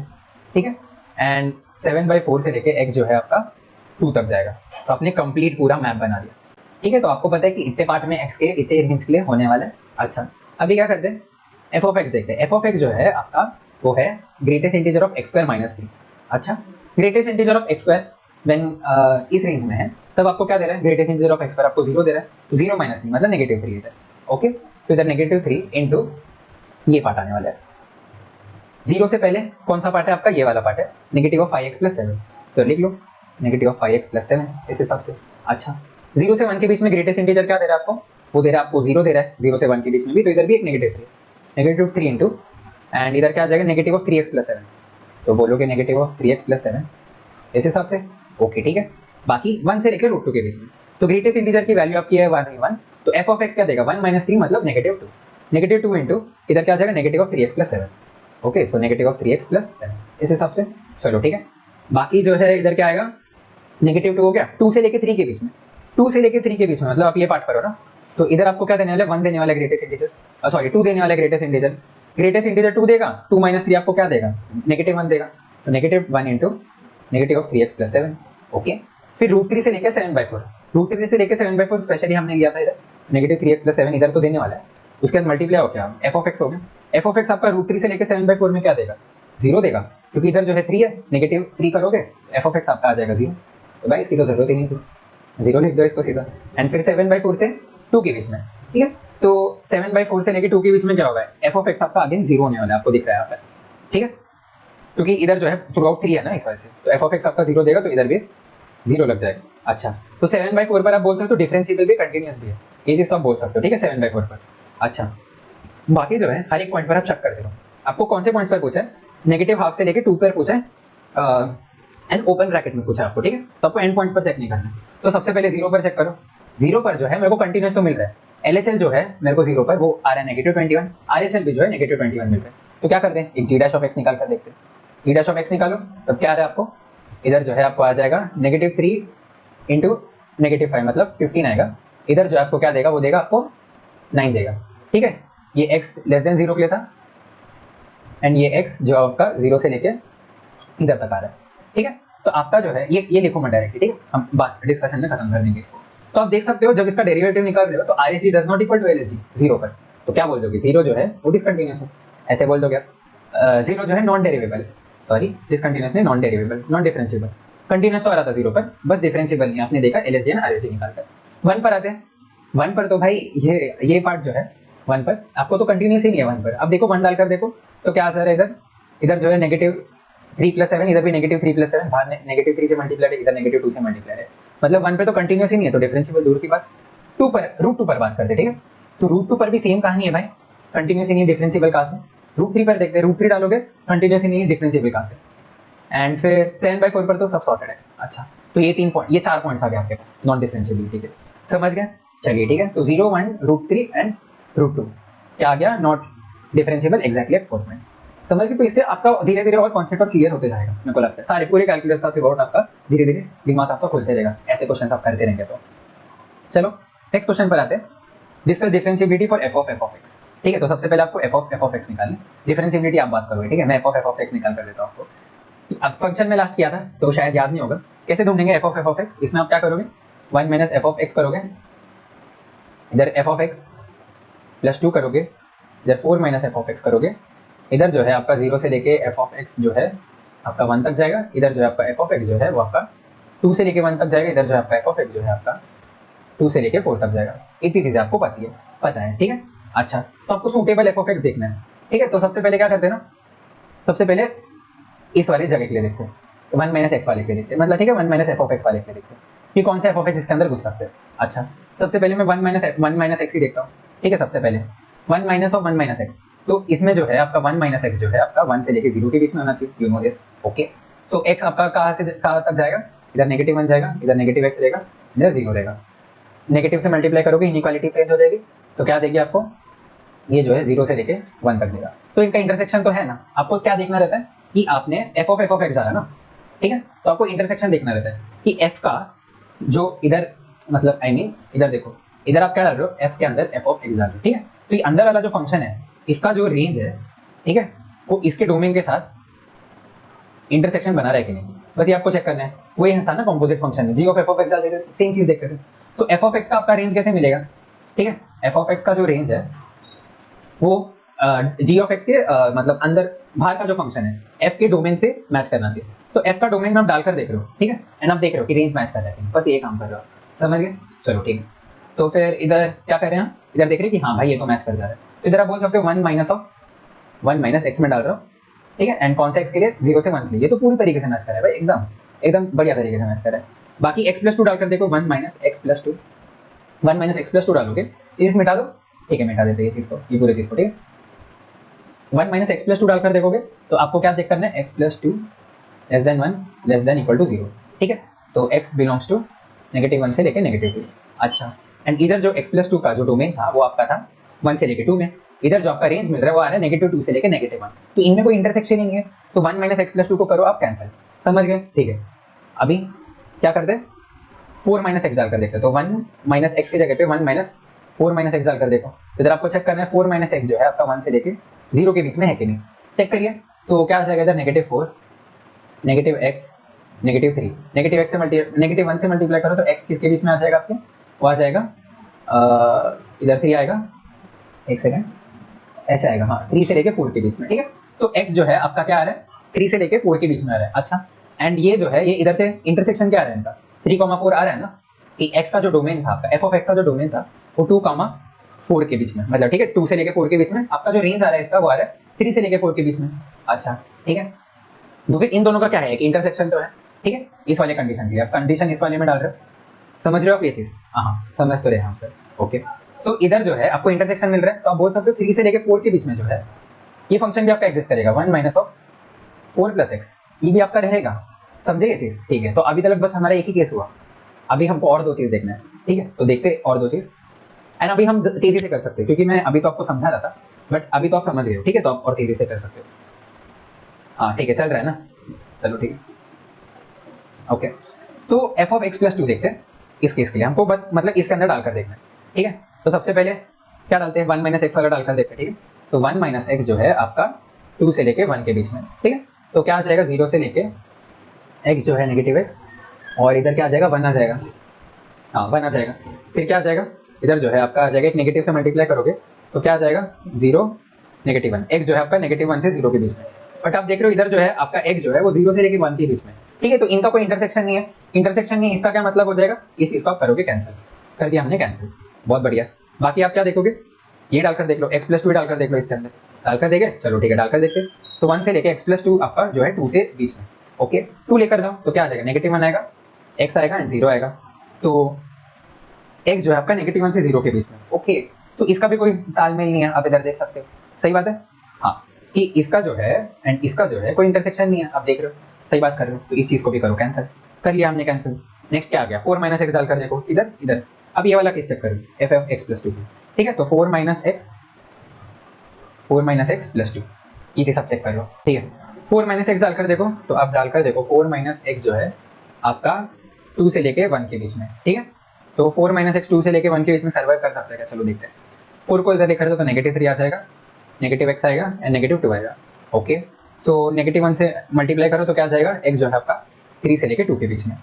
ठीक है। एंड 7/4 से लेके x जो है आपका 2 तक जाएगा। तो आपने कंप्लीट पूरा मैप बना दिया, ठीक है। तो आपको पता है कि इतने पार्ट में x के इतने रेंज के लिए होने वाला है। अच्छा, अभी क्या करते हैं, f ऑफ x देखते हैं। f ऑफ x जो है आपका वो है ग्रेटेस्ट इंटीजर ऑफ x² - 3। अच्छा, greatest integer of x² when इस रेंज में है तब आपको क्या दे रहा है, ग्रेटेस्ट इंटीजर ऑफ x² आपको 0 दे रहा है, तो 0 - 3 मतलब -3 इधर। ओके, तो इधर -3 इंटू ये पार्ट आने वाला है। 0 से पहले कौन सा पार्ट है आपका, ये वाला पार्ट है, नेगेटिव ऑफ 5x प्लस 7, तो लिख लो नेगेटिव ऑफ 5x प्लस 7 इस हिसाब से। अच्छा, 0 से 1 के बीच में ग्रेटेस्ट इंटीजर क्या दे रहा है आपको, वो दे रहा है आपको 0 दे रहा है 0 से 1 के बीच में भी, तो इधर भी एक -3 इंटू एंड इधर क्या आ जाएगा नेगेटिव ऑफ 3x प्लस 7, तो बोलोगे नेगेटिव ऑफ 3x प्लस 7 इस हिसाब से। ओके ठीक है, बाकी 1 से लेकर √2 के बीच में, तो ग्रेटेस्ट इंटीजर की वैल्यू आपकी है 1, तो f ऑफ x क्या देगा 1 - 3 मतलब -2 इंटू इधर क्या आ जाएगा negative of 3x plus 7। Okay, so negative of 3x plus 7 इस हिसाब से। चलो ठीक है, बाकी जो है इधर क्या आएगा, -2 हो गया। 2 से लेके 3 के बीच में, 2 से लेके 3 के बीच में मतलब आप ये पार्ट करो ना, तो इधर आपको क्या देने वाला है, 1 देने वाला है ग्रेटेस्ट इंटीजर, सॉरी 2 देने वाला है ग्रेटेस्ट इंटीजर। ग्रेटेस्ट इंटीजर 2 देगा, 2 - 3 आपको क्या देगा, -1 देगा, तो -1 into negative of 3x plus 7। Okay, फिर √3 से लेकर 7/4, √3 से लेकर 7/4 स्पेशली हमने लिया था इधर, नेगेटिव 3x प्लस 7 इधर तो देने वाला है, उसके बाद मल्टीप्लाई हो गया f ऑफ x हो गया। f ऑफ x आपका √3 से लेकर 7/4 में क्या देगा, 0 देगा, क्योंकि इधर जो है 3 है, नेगेटिव 3 करोगे f ऑफ x आपका आ जाएगा 0, तो भाई इसकी तो जरूरत ही नहीं थी, 0 लिख दो इसको सीधा। एंड फिर 7/4 से 2 के बीच में, ठीक है, तो 7/4 से लेकर 2 के बीच में क्या होगा, f ऑफ x आपका अगेन 0 होने वाला है, आपको दिख रहा है यहाँ पर, ठीक है, क्योंकि इधर जो है थ्रू आउट 3 है ना इस वजह से, तो f ऑफ x आपका 0 देगा, तो इधर भी 0 लग जाएगा। अच्छा, तो 7/4 पर आप बोल सकते हो डिफरेंशिएबल भी कंटिन्यूअस भी है, ये चीज़ तो आप बोल सकते हो, ठीक है 7/4 पर। अच्छा, बाकी जो है हर एक पॉइंट पर आप चेक करते रहो। आपको कौन से पॉइंट्स पर पूछा है, नेगेटिव हाफ से लेके 2 पर पूछा है एंड ओपन ब्रैकेट में पूछा है आपको, ठीक है, तो आपको एंड पॉइंट्स पर चेक नहीं करना है। तो सबसे पहले 0 पर चेक करो, 0 पर जो है मेरे को कंटिन्यूस तो मिल रहा है, LHL जो है मेरे को 0 पर वो आ रहा है -21, RHL भी जो है -21 मिल रहा है, तो क्या करते हैं एक g' ऑफ x निकाल कर देखते हैं। g' ऑफ x निकालो, तब क्या आ रहा है आपको, इधर जो है आपको आ जाएगा -3 इंटू -5 मतलब 15 आएगा। इधर जो आपको क्या देगा वो देगा आपको 9 देगा, ठीक है। ये x लेस देन 0 के लिए था एंड ये x जो आपका 0 से लेके इधर तक आ रहा है, ठीक है। तो आपका जो है ये लिखो मैं डायरेक्टली, ठीक है, हम बात डिस्कशन में खत्म कर देंगे इसको। तो आप देख सकते हो जब इसका डेरिवेटिव निकाल रहे हो तो RHD does not equal to LHD 0 पर, तो क्या बोल दोगे, 0 जो है वो डिसकंटिन्यूअस है, ऐसे बोल दोगे आप। 0 जो है नॉन डेरिवेबल, सॉरी डिसकंटिन्यूअस नहीं, नॉन डेरिवेबल, नॉन डिफरेंशिएबल। कंटिन्यूअस तो आ रहा था 0 पर, बस डिफरेंशिएबल नहीं, आपने देखा LHD एंड RHD निकाल कर। 1 पर आते हैं, 1 पर तो भाई ये पार्ट जो है 1 पर आपको तो कंटिन्यूअस ही नहीं है 1 पर। अब देखो 1 डालकर देखो तो क्या आ जा रहा है, इधर जो है -3 + 7, इधर भी -3 + 7, बाहर -3 से मल्टीप्लाइड है, इधर -2 से मल्टीप्लाइड है, मतलब 1 पे तो कंटिन्यूअस ही नहीं है, तो डिफरेंशिएबल दूर की बात। 2 पर √2 पर बात करते हैं, ठीक है। तो √2 पर भी सेम कहानी है भाई, कंटिन्यूअस ही नहीं है, डिफरेंशिएबल कहाँ से। √3 पर देखते हैं, √3 डालोगे कंटिन्यूअस ही नहीं है, डिफरेंशिएबल कहाँ से। एंड फिर 7/4 पर तो सब सॉर्टेड है। अच्छा, तो ये 4 पॉइंट्स आ गए आपके पास नॉन डिफरेंशिएबिलिटी के, समझ गए। चलिए ठीक है, तो 0, 1, √3 एंड √2 क्या आ गया, not differentiable exactly at 4 points, समझ गए। तो इससे आपका धीरे धीरे और कॉन्सेप्ट और क्लियर होते जाएगा, मेरे को लगता है सारे पूरे कैलकुलस का थ्रू आउट आपका धीरे धीरे दिमाग आपका खुलते रहेगा, ऐसे क्वेश्चन आप करते रहेंगे तो। चलो नेक्स्ट क्वेश्चन पर आते हैं, डिस्कस डिफरेंशिएबिलिटी फॉर f(f)(x), ठीक है। तो सबसे पहले आपको f(f)(x) निकालना, डिफरेंशिएबिलिटी आप बात करोगे, ठीक है। मैं f(f)(x) निकाल कर देता हूँ आपको। अब फंक्शन में लास्ट किया था तो शायद याद नहीं होगा, कैसे ढूंढेंगे f(f)(x), इसमें आप क्या करोगे, 1 - f(x) करोगे, इधर f(x) +2 करोगे, इधर 4 - f(x) करोगे, इधर जो है आपका 0 से लेके f(x) जो है आपका 1 तक जाएगा, इधर जो है आपका f(x) जो है वो आपका 2 से लेके 1 तक जाएगा, इधर जो है आपका f(x) जो है आपका 2 से लेके 4 तक जाएगा। इतनी चीज़ें आपको पता है, ठीक है। अच्छा, तो आपको सूटेबल f(x) देखना है, ठीक है। तो सबसे पहले क्या करते हैं ना, सबसे पहले इस वाले जगह के लिए देखते हैं, 1 - x वाले के लिए देखते हैं, मतलब ठीक है, 1 - f(x) वाले के लिए देखते हैं कि कौन सा f(x) इसके अंदर घुस सकते हैं। अच्छा, सबसे पहले मैं 1 - x ही देखता हूँ, ठीक है। सबसे पहले 1 - x, तो इसमें जो है आपका 1 - x जो है आपका 1 से लेके 0 के बीच में होना चाहिए, you know this, okay. So x आपका कहाँ से कहाँ तक जाएगा, इधर -1 जाएगा, इधर -x रहेगा, इधर 0 रहेगा, नेगेटिव से मल्टीप्लाई करोगे इनइक्वालिटी चेंज हो जाएगी, तो क्या देगी आपको, ये जो है 0 से लेके 1 तक देगा। तो इनका इंटरसेक्शन तो है ना, आपको क्या देखना रहता है कि आपने f(f)(x) डाला ना, ठीक है, तो आपको इंटरसेक्शन देखना रहता है कि f का जो इधर, मतलब आई मीन इधर देखो, इधर आप क्या डाल रहे हो, f के अंदर f(x) डाल रहे हो, ठीक है। तो ये अंदर वाला जो फंक्शन है इसका जो रेंज है, ठीक है, वो इसके डोमेन के साथ इंटरसेक्शन बना रहा है कि नहीं, बस ये आपको चेक करना है। वो ये था ना कॉम्पोजिट फंक्शन में g(f)(x) डाल देते, सेम चीज देखते थे। तो f(x) का आपका रेंज कैसे मिलेगा, ठीक है, f(x) का जो रेंज है वो g(x) के मतलब अंदर बाहर का जो फंक्शन है f के डोमेन से मैच करना चाहिए। तो f का डोमेन में आप डालकर देख रहे हो, ठीक है, एंड आप देख रहे हो कि रेंज मैच कर रहा है, बस ये काम कर रहे हो, समझ गए। चलो ठीक है, तो फिर इधर क्या कर रहे हैं, इधर देख रहे हैं कि हाँ भाई ये तो मैच कर जा रहा है, तो इधर आप बोल सकते हो 1 - x में डाल रहा हूँ, ठीक है, एंड कौन सा x के लिए, 0 से 1 के लिए, ये तो पूरी तरीके से मैच कर रहा है भाई, एकदम बढ़िया तरीके से मैच कर रहा है। बाकी x + 2 डालकर देखो, 1 - x + 2, 1 - x + 2 डालोगे, इस मिटा दो, ठीक है, मिटा देते ये चीज़ को, ये पूरी चीज़ को, ठीक है। 1 - x + 2 डालकर देखोगे तो आपको क्या चेक करना है, x + 2 < 1 ≤ 0, ठीक है। तो x बिलोंग्स टू -1 से लेके -2। अच्छा, एंड इधर जो x + 2 का जो डोमेन था वो आपका था 1 से लेके 2 में, इधर जो आपका रेंज मिल रहा है वो आ रहा है -2 से लेके -1, तो इनमें कोई इंटरसेक्शन ही नहीं है, तो 1 - x + 2 को करो आप कैंसिल, समझ गए, ठीक है। अभी क्या करते हैं, 4 - x डालकर देखते हैं, तो 1 - x की जगह पे 1 - 4 - x डालकर देखो, तो इधर आपको चेक करना है 4 - x जो है आपका 1 से लेके 0 के बीच में है कि नहीं, चेक करिए। तो क्या आ जाएगा इधर, -4, -x, -3, -x से -1 से मल्टीप्लाई करो तो x किसके बीच में आ जाएगा आपके, वो आ जाएगा इधर 3 आएगा, एक सेकंड, ऐसे आएगा, हाँ 3 से लेके 4 के बीच में, ठीक है। तो x जो है आपका क्या आ रहा है, 3 से लेके 4 के बीच में आ रहा है। अच्छा, एंड ये जो है ये इधर से इंटरसेक्शन क्या आ रहा है इनका, 3,4 आ रहा है ना, कि x का जो डोमेन था आपका, f(x) का जो डोमेन था वो 2,4 के बीच में, मतलब ठीक है, 2 से लेके 4 के बीच में आपका जो रेंज आ रहा है इसका वो आ रहा है 3 से लेके 4 के बीच में। अच्छा ठीक है, तो फिर इन दोनों का क्या है, कि इंटरसेक्शन तो है, ठीक है, इस वाले कंडीशन के लिए आप कंडीशन इस वाले में डाल रहे हो, समझ रहे हो आप ये चीज, हाँ समझ तो रहे हम सर, ओके। सो इधर जो है आपको इंटरसेक्शन मिल रहा है, तो आप बोल सकते हो 3 से लेके 4 के बीच में जो है ये फंक्शन भी आपका एग्जिस्ट करेगा, 1 - 4 + x, ये भी आपका रहेगा, समझे ये चीज, ठीक है। तो अभी तक बस हमारा एक ही केस हुआ, अभी हमको और 2 चीज देखना है, ठीक है, तो देखते और 2 चीज, एंड अभी हम तेजी से कर सकते हैं क्योंकि मैं अभी तो आपको समझा रहा था, बट अभी तो आप समझ गए हो, ठीक है, तो आप और तेजी से कर सकते हो, हाँ ठीक है, चल रहा है ना, चलो ठीक है, ओके। तो f(x + 2 देखते हैं, इस केस के लिए हमको मतलब इसके अंदर डालकर देखना है, ठीक है। तो सबसे पहले क्या डालते हैं, 1 माइनस एक्स वाला डालकर देखते हैं, ठीक है। तो 1 माइनस एक्स जो है आपका 2 से लेके 1 के बीच में, ठीक है। तो क्या आ जाएगा, 0 से लेके एक्स जो है नेगेटिव एक्स, और इधर क्या आ जाएगा, 1 आ जाएगा, हाँ 1 आ जाएगा। फिर क्या आ जाएगा, इधर जो है आपका आ जाएगा, एक नेगेटिव से मल्टीप्लाई करोगे तो क्या आ जाएगा, 0 नेगेटिव 1, एक्स जो है आपका नेगेटिव 1 से 0 के बीच में। बट आप देख रहे हो इधर जो है आपका एक्स जो है वो 0 से लेके 1 के बीच में, ठीक है। तो इनका कोई इंटरसेक्शन नहीं है, इंटरसेक्शन नहीं, इसका क्या मतलब हो जाएगा, इस चीज को आप करोगे कैंसिल, कर दिया हमने कैंसिल, बहुत बढ़िया। बाकी आप क्या देखोगे, ये डालकर देख लो, x प्लस 2 डालकर देख लो, इसके अंदर डालकर देखे, चलो ठीक है डालकर देखते। तो 1 से लेके x प्लस 2 आपका जो है 2 से बीच में, ओके। 2 लेकर जाओ तो क्या आ जाएगा, नेगेटिव 1 आएगा, x आएगा एंड 0 आएगा। तो x जो है आपका नेगेटिव 1 से 0 के बीच में, ओके। तो इसका भी कोई तालमेल नहीं है, आप इधर देख सकते हो, सही बात है, हाँ, कि इसका जो है एंड इसका जो है कोई इंटरसेक्शन नहीं है, आप देख रहे हो, सही बात कर रहे हो। तो इस चीज को भी करो कैंसिल, कर लिया हमने कैंसिल। नेक्स्ट क्या आ गया, 4 माइनस एक्स डालकर देखो, इधर इधर। अब ये वाला केस चेक करो, एफ ऑफ एक्स प्लस 2, ठीक है। तो 4 माइनस एक्स प्लस 2, ये चीज आप चेक कर लो, ठीक है। 4 माइनस एक्स डालकर देखो, तो आप डालकर देखो 4 माइनस एक्स जो है आपका 2 से लेके 1 के बीच में, ठीक है। तो 4 माइनस एक्स 2 से लेके 1 के बीच में सर्वाइव कर सकता है क्या, चलो देखते हैं। 4 को इधर लेकर तो नेगेटिव 3 आ जाएगा, नेगेटिव एक्स आएगा एंड नेगेटिव 2 आएगा, ओके। सो नेगेटिव 1 से मल्टीप्लाई करो तो क्या आ जाएगा, एक्स जो है आपका 3 से लेके 2 के बीच में।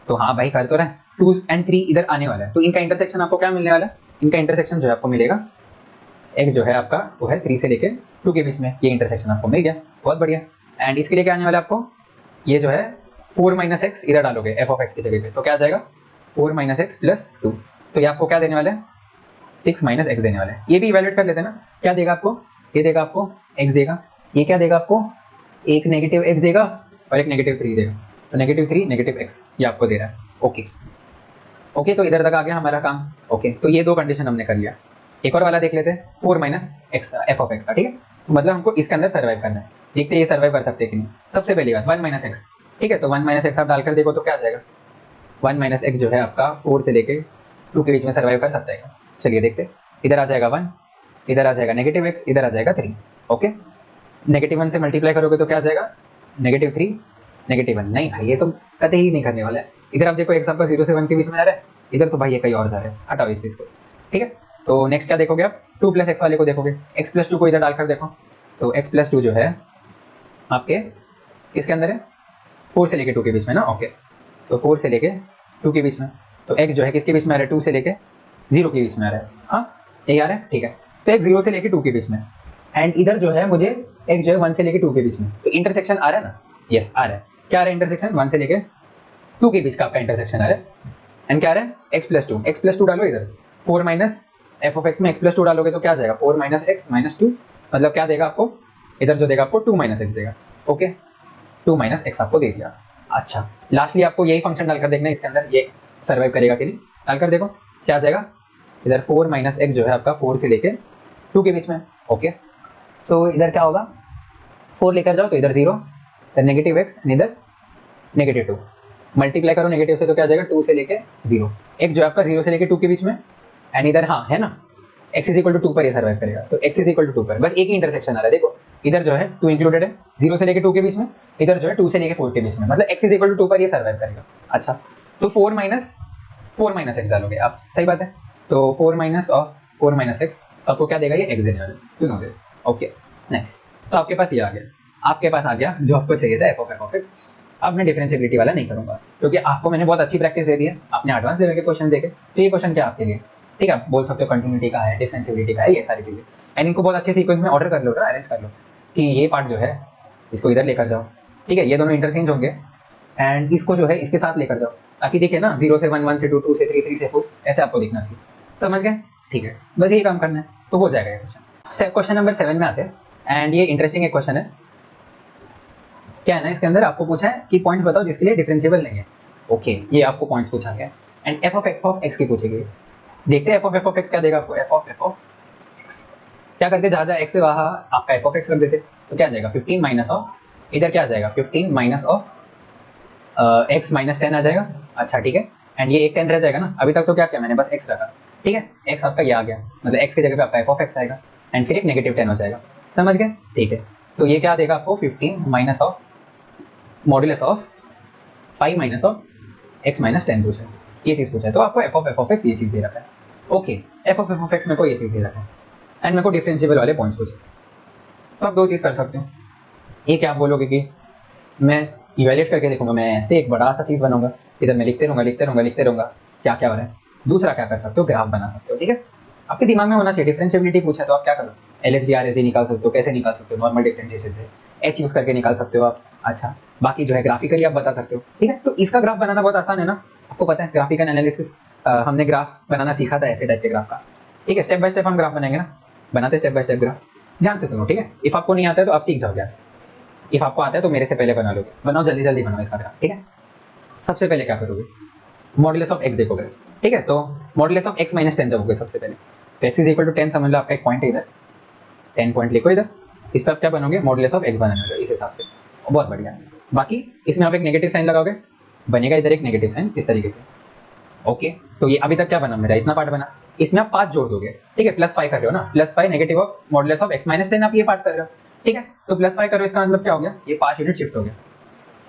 तो हाँ भाई कर तो रहे, 2 एंड 3 इधर आने वाला है, तो इनका इंटरसेक्शन आपको क्या मिलने वाला है, इनका इंटरसेक्शन जो है आपको मिलेगा, एक्स जो है आपका वो है 3 से लेके 2 के बीच में, ये इंटरसेक्शन आपको मिल गया, बहुत बढ़िया। एंड इसके लिए क्या आने वाला है आपको, ये जो है 4 माइनस एक्स इधर डालोगे एफ ऑफ एक्स की जगह पे, तो क्या आ जाएगा 4 माइनस एक्स प्लस 2। तो ये आपको क्या देने वाला है, 6 माइनस एक्स देने वाला है। ये भी इवैल्यूएट कर लेते हैं ना, क्या देगा आपको, ये देगा आपको एक्स देगा, ये क्या देगा आपको, एक नेगेटिव एक्स देगा और एक नेगेटिव 3 देगा, तो नेगेटिव 3 नेगेटिव एक्स ये आपको दे रहा है, ओके ओके। तो इधर तक आ गया हमारा काम, ओके। तो ये 2 कंडीशन हमने कर लिया। एक और वाला देख लेते हैं, 4 minus x F of x का, ठीक है। तो मतलब हमको इसके अंदर सर्वाइव करना है, देखते हैं ये सर्वाइव कर सकते हैं कि नहीं। सबसे पहली बात 1 माइनस एक्स, ठीक है। तो 1 माइनस एक्स आप डालकर देखो तो क्या आ जाएगा, 1 माइनस एक्स जो है आपका 4 से लेके 2 के बीच में सर्वाइव कर सकता है क्या, चलिए देखते। इधर आ जाएगा 1, इधर आ जाएगा नेगेटिव एक्स, इधर आ जाएगा 3, ओके। नेगेटिव 1 से मल्टीप्लाई करोगे तो क्या आ जाएगा, नेगेटिव 3 नेगेटिव 1, नहीं भाई ये तो कतई ही नहीं करने वाला है। इधर आप देखो एक्स आपका 0 से 1 के बीच में आ रहा है, इधर तो भाई ये कहीं और जा रहा है, हटाओ इस चीज़ को, ठीक है। तो नेक्स्ट क्या देखोगे आप, 2 प्लस एक्स वाले को देखोगे, एक्स प्लस 2 को इधर डालकर देखो, तो एक्स प्लस 2 जो है आपके इसके अंदर है 4 से लेके 2 के बीच में ना, ओके। तो 4 से लेके 2 के बीच में, तो एक्स जो है किसके बीच में आ रहा है, 2 से लेके 0 के बीच में आ रहा है, हाँ यही आ रहा है, ठीक है। तो एक्स 0 से लेके 2 के बीच में, एंड इधर जो है मुझे एक्स जो है 1 से लेके 2 के बीच में, तो इंटरसेक्शन आ रहा है ना, यस आ रहा है। क्या आ रहा है इंटरसेक्शन, 1 से लेके 2 के बीच का आपका इंटरसेक्शन आ रहा है। एंड क्या आ रहा है, एक्स प्लस 2 डालो इधर, 4 माइनस एफ ऑफ एक्स में एक्स प्लस 2 डालोगे तो क्या आ जाएगा, 4 माइनस एक्स माइनस 2, मतलब क्या देगा आपको, इधर जो देगा आपको 2 माइनस एक्स देगा, ओके। 2 माइनस एक्स आपको दे दिया। अच्छा लास्टली आपको यही फंक्शन डालकर देखना है इसके अंदर, ये सर्वाइव करेगा कि नहीं, डालकर देखो क्या आ जाएगा, इधर 4 माइनस एक्स जो है आपका 4 से लेके 2 के बीच में, ओके। सो इधर क्या होगा, 4 लेकर जाओ तो इधर 0, इधर नेगेटिव एक्स, इधर नेगेटिव 2, मल्टीप्लाई करो नेगेटिव से तो क्या आ जाएगा 2 से लेके 0, एक्स जो है आपका 0 से लेके 2 के बीच में, एंड इधर हाँ है ना x इज इक्वल टू 2 पर ये सर्वाइव करेगा, तो x इज इक्वल टू 2 पर बस एक ही इंटरसेक्शन आ रहा है, देखो इधर जो है 2 इंक्लूडेड है 0 से लेके 2 के बीच में, इधर जो है 2 से लेके 4 के बीच में, मतलब x इज इक्वल टू 2 पर ये सर्वाइव करेगा। अच्छा तो 4 माइनस x डालोगे आप, सही बात है। तो 4 माइनस x आपको क्या देगा, ये x देने वाला है, you know this, okay. Next तो आपके पास ये आ गया, आपके पास आ गया जो आपको चाहिए था f ऑफ x। अब मैं डिफरेंशिएबिलिटी वाला नहीं करूंगा क्योंकि आपको मैंने बहुत अच्छी प्रैक्टिस दे दी है, आपने एडवांस लेवल के क्वेश्चन देखे, तो ये क्वेश्चन क्या आपके लिए, ठीक है। बोल सकते हो कंटिन्यूटी का है, डिफरेंशिएबिलिटी का है, ये सारी चीजें, एंड इनको बहुत अच्छे सीक्वेंस में ऑर्डर कर लो ना, अरेंज कर लो कि ये पार्ट जो है इसको इधर लेकर जाओ, ठीक है, ये दोनों इंटरचेंज होंगे, एंड इसको जो है इसके साथ लेकर जाओ, ताकि दिखे ना 0 से 1, 1 से 2, 2 से 3, 3 से 4, ऐसे आपको दिखना चाहिए, समझ गए, ठीक है। बस यही काम करना है तो हो जाएगा ये क्वेश्चन। क्वेश्चन नंबर 7 में आते हैं, एंड ये इंटरेस्टिंग एक क्वेश्चन है। क्या है ना, इसके अंदर आपको पूछा है कि पॉइंट्स बताओ जिसके लिए डिफरेंशिएबल नहीं है, ओके। ये आपको पॉइंट्स पूछा गया, एंड एफ ऑफ एक्स की पूछी गई। देखते हैं एफ ऑफ एक्स क्या देगा आपको, एफ ऑफ एक्स क्या करते, जहाँ जहाँ एक्स से वहाँ आपका एफ ऑफ एक्स रख देते, तो क्या आ जाएगा 15 माइनस ऑफ, इधर क्या आ जाएगा 15 माइनस ऑफ एक्स माइनस 10 आ जाएगा। अच्छा ठीक है, एंड ये एक 10 रह जाएगा ना, अभी तक तो क्या किया मैंने, बस एक्स रखा, ठीक है। एक्स आपका ये आ गया, मतलब एक्स की जगह पे आपका एफ ऑफ एक्स आएगा, एंड फिर एक नेगेटिव 10 हो जाएगा, समझ गए, ठीक है। तो ये क्या देगा आपको 15 minus of modulus of 5 minus of x minus 10 पूछा, ये चीज़ पूछा है, तो आपको एफ ऑफ एक्स ये चीज़ दे रखा है। ओके, एफ ऑफ एक्स मेरे को ये चीज़ दे रखा है एंड मेरे को डिफरेंशिएबल वाले पॉइंट्स पूछे। तो आप दो चीज़ कर सकते हो, एक आप बोलोगे कि मैं इवेल्यूएट करके देखूंगा, मैं ऐसे एक बड़ा सा चीज़ बनाऊंगा, इधर मैं लिखते रहूंगा क्या क्या हो रहा है। दूसरा क्या कर सकते हो, ग्राफ बना सकते हो। ठीक है, आपके दिमाग में होना चाहिए। डिफरेंशिएबिलिटी पूछा तो आप क्या करो, LHD RHD निकाल सकते हो। कैसे निकाल सकते हो, नॉर्मल डिफरेंशिएशन से H यूज़ करके निकाल सकते हो आप। अच्छा, बाकी जो है ग्राफिकली आप बता सकते हो। ठीक है, तो इसका ग्राफ बनाना बहुत आसान है ना, आपको पता है ग्राफिकल एनालिसिस। हमने ग्राफ बनाना सीखा था ऐसे टाइप के ग्राफ का। ठीक है, स्टेप बाय स्टेप हम ग्राफ बनाएंगे ना, बनाते स्टेप बाय स्टेप ग्राफ। ध्यान से सुनो, ठीक है। इफ आपको नहीं आता है तो आप सीख जाओगे आज, इफ आपको आता है तो मेरे से पहले बना लोगे। बनाओ, जल्दी जल्दी बनाओ इसका ग्राफ। ठीक है, सबसे पहले क्या करोगे, मॉडुलस ऑफ एक्स देखोगे। ठीक है, तो मॉडुलस ऑफ x माइनस 10 देखोगे सबसे पहले। तो x इज इक्वल टू 10 समझ लो, आपका एक पॉइंट है इधर, 10 पॉइंट लिखो इधर। इस पर आप क्या बनोगे, मॉडुलस ऑफ x बनाने इस हिसाब से। बहुत बढ़िया। बाकी इसमें आप एक नेगेटिव साइन लगाओगे, बनेगा इधर एक नेगेटिव साइन इस तरीके से। ओके, तो ये अभी तक क्या बना मेरा, इतना पार्ट बना। इसमें आप 5 जोड़ दोगे। ठीक है, +5 कर रहे हो ना, +5 negative of modulus of x minus 10 आप ये पार्ट कर रहे हो। ठीक है, तो +5 करो, इसका मतलब क्या हो गया, ये 5 यूनिट शिफ्ट हो गया,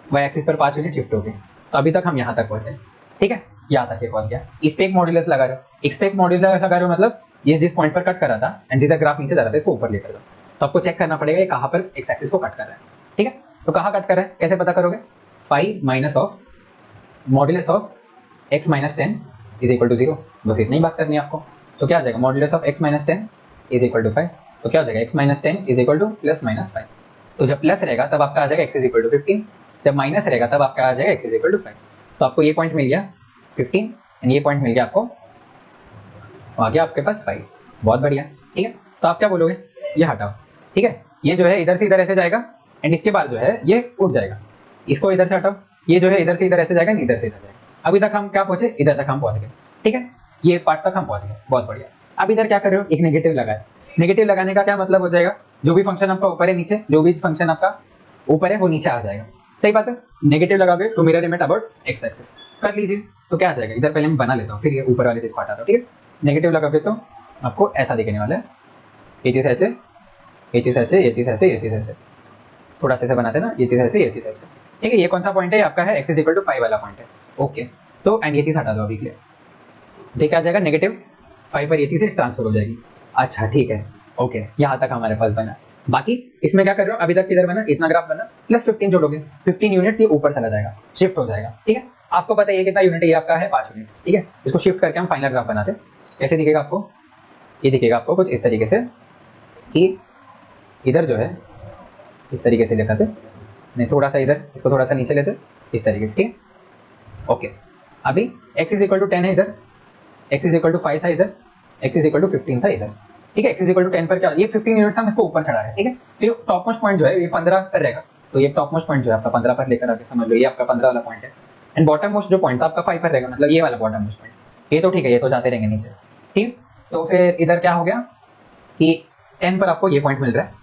वाई एक्सिस पर 5 यूनिट शिफ्ट हो गए। तो अभी तक हम यहाँ तक पहुंचे। ठीक है, यहाँ तक ये पहुंच गया। इस पे एक मॉड्यूलस लगा रहे हो, इस पे एक मॉड्यूलस लगा रहे हो, मतलब ये जिस पॉइंट पर कट कर रहा था एंड जिधर ग्राफ नीचे जा रहा था इसको ऊपर लेकर जाओ। तो आपको चेक करना पड़ेगा ये कहाँ पर एक्स एक्सिस को कट कर रहा है। ठीक है, तो कहाँ कट कर रहा है, कैसे पता करोगे, 5 minus of modulus of x minus 10 is equal to 0। बस इतनी ही बात करनी है आपको। तो क्या आ जाएगा, modulus of x minus 10 is equal to 5। तो क्या हो जाएगा, x minus 10 is equal to plus minus 5। तो जब प्लस रहेगा तब आपका आ जाएगा x इज इक्वल टू 15, जब माइनस रहेगा तब आपका आ जाएगा x इज इक्वल टू 5। तो आपको ये पॉइंट मिल गया 15 एंड ये पॉइंट मिल गया आपको, आ गया आपके पास 5। बहुत बढ़िया। ठीक है, तो आप क्या बोलोगे, ये हटाओ। ठीक है, ये जो है इधर से इधर ऐसे जाएगा एंड इसके बाद जो है ये उठ जाएगा, इसको इधर से हटाओ। ये जो है इधर से इधर ऐसे जाएगा, इधर से इधर जाएगा। अभी तक हम क्या पहुंचे, इधर तक हम पहुंच गए। ठीक है, ये पार्ट तक हम पहुंच गए, बहुत बढ़िया। अब इधर क्या कर रहे हो, एक नेगेटिव लगाए। नेगेटिव लगाने का क्या मतलब हो जाएगा, जो भी फंक्शन आपका ऊपर है नीचे, जो भी फंक्शन आपका ऊपर है वो नीचे आ जाएगा। सही बात है, नेगेटिव लगाओगे तो mirror image about x axis कर लीजिए। तो क्या आ जाएगा, इधर पहले मैं बना लेता हूँ फिर ये ऊपर वाले चीज को हटाता हूँ। ठीक है, नेगेटिव लगाओगे तो आपको ऐसा दिखने वाला है, ये चीज़ ऐसे, ये चीज़ ऐसे, ये चीज़ ऐसे, ये चीज़ ऐसे, थोड़ा अच्छे से बनाते हैं ना, ये चीज़ ऐसे, ये चीज़ ऐसे। ठीक है, ये कौन सा पॉइंट है, आपका है x इज इक्वल टू 5 वाला पॉइंट है। ओके, तो एंड ये चीज़ हटा दो अभी के लिए। ठीक है, आ जाएगा -5 पर ये चीज़ ट्रांसफर हो जाएगी। अच्छा ठीक है, ओके, यहाँ तक हमारे पास बना। बाकी इसमें क्या कर रहे हो, अभी तक किधर बना, इतना ग्राफ बना, +15 जोड़ोगे, 15 यूनिट्स ये ऊपर चला जाएगा, शिफ्ट हो जाएगा। ठीक है, आपको पता है ये कितना यूनिट है, ये आपका है 5 यूनिट। ठीक है, इसको शिफ्ट करके हम फाइनल ग्राफ बनाते हैं। कैसे दिखेगा आपको, ये दिखेगा आपको कुछ इस तरीके से कि इधर जो है इस तरीके से लिखाते, नहीं थोड़ा सा इधर, इसको थोड़ा सा नीचे लेते इस तरीके से। ठीक है, ओके। अभी x इज इक्वल टू 10 है इधर, x इज इक्वल टू 5 था इधर, x इज इक्वल टू 15 था इधर। ठीक है, x इज इक्वल टू 10 पर क्या, ये 15 यूनिट्स हम इसको ऊपर चढ़ा रहे हैं। ठीक है, तो ये टॉप मोस्ट पॉइंट जो है ये 15 पर रहेगा, तो ये टॉप मोस्ट पॉइंट जो है आपका 15 पर लेकर आके समझ लो ये आपका 15 वाला पॉइंट है। एंड बॉटम मोस्ट जो पॉइंट था आपका 5 पर रहेगा, मतलब ये वाला बॉटम मोस्ट पॉइंट। ये तो ठीक है, ये तो जाते रहेंगे नीचे। ठीक, तो फिर इधर क्या हो गया कि 10 पर आपको ये पॉइंट मिल रहा है,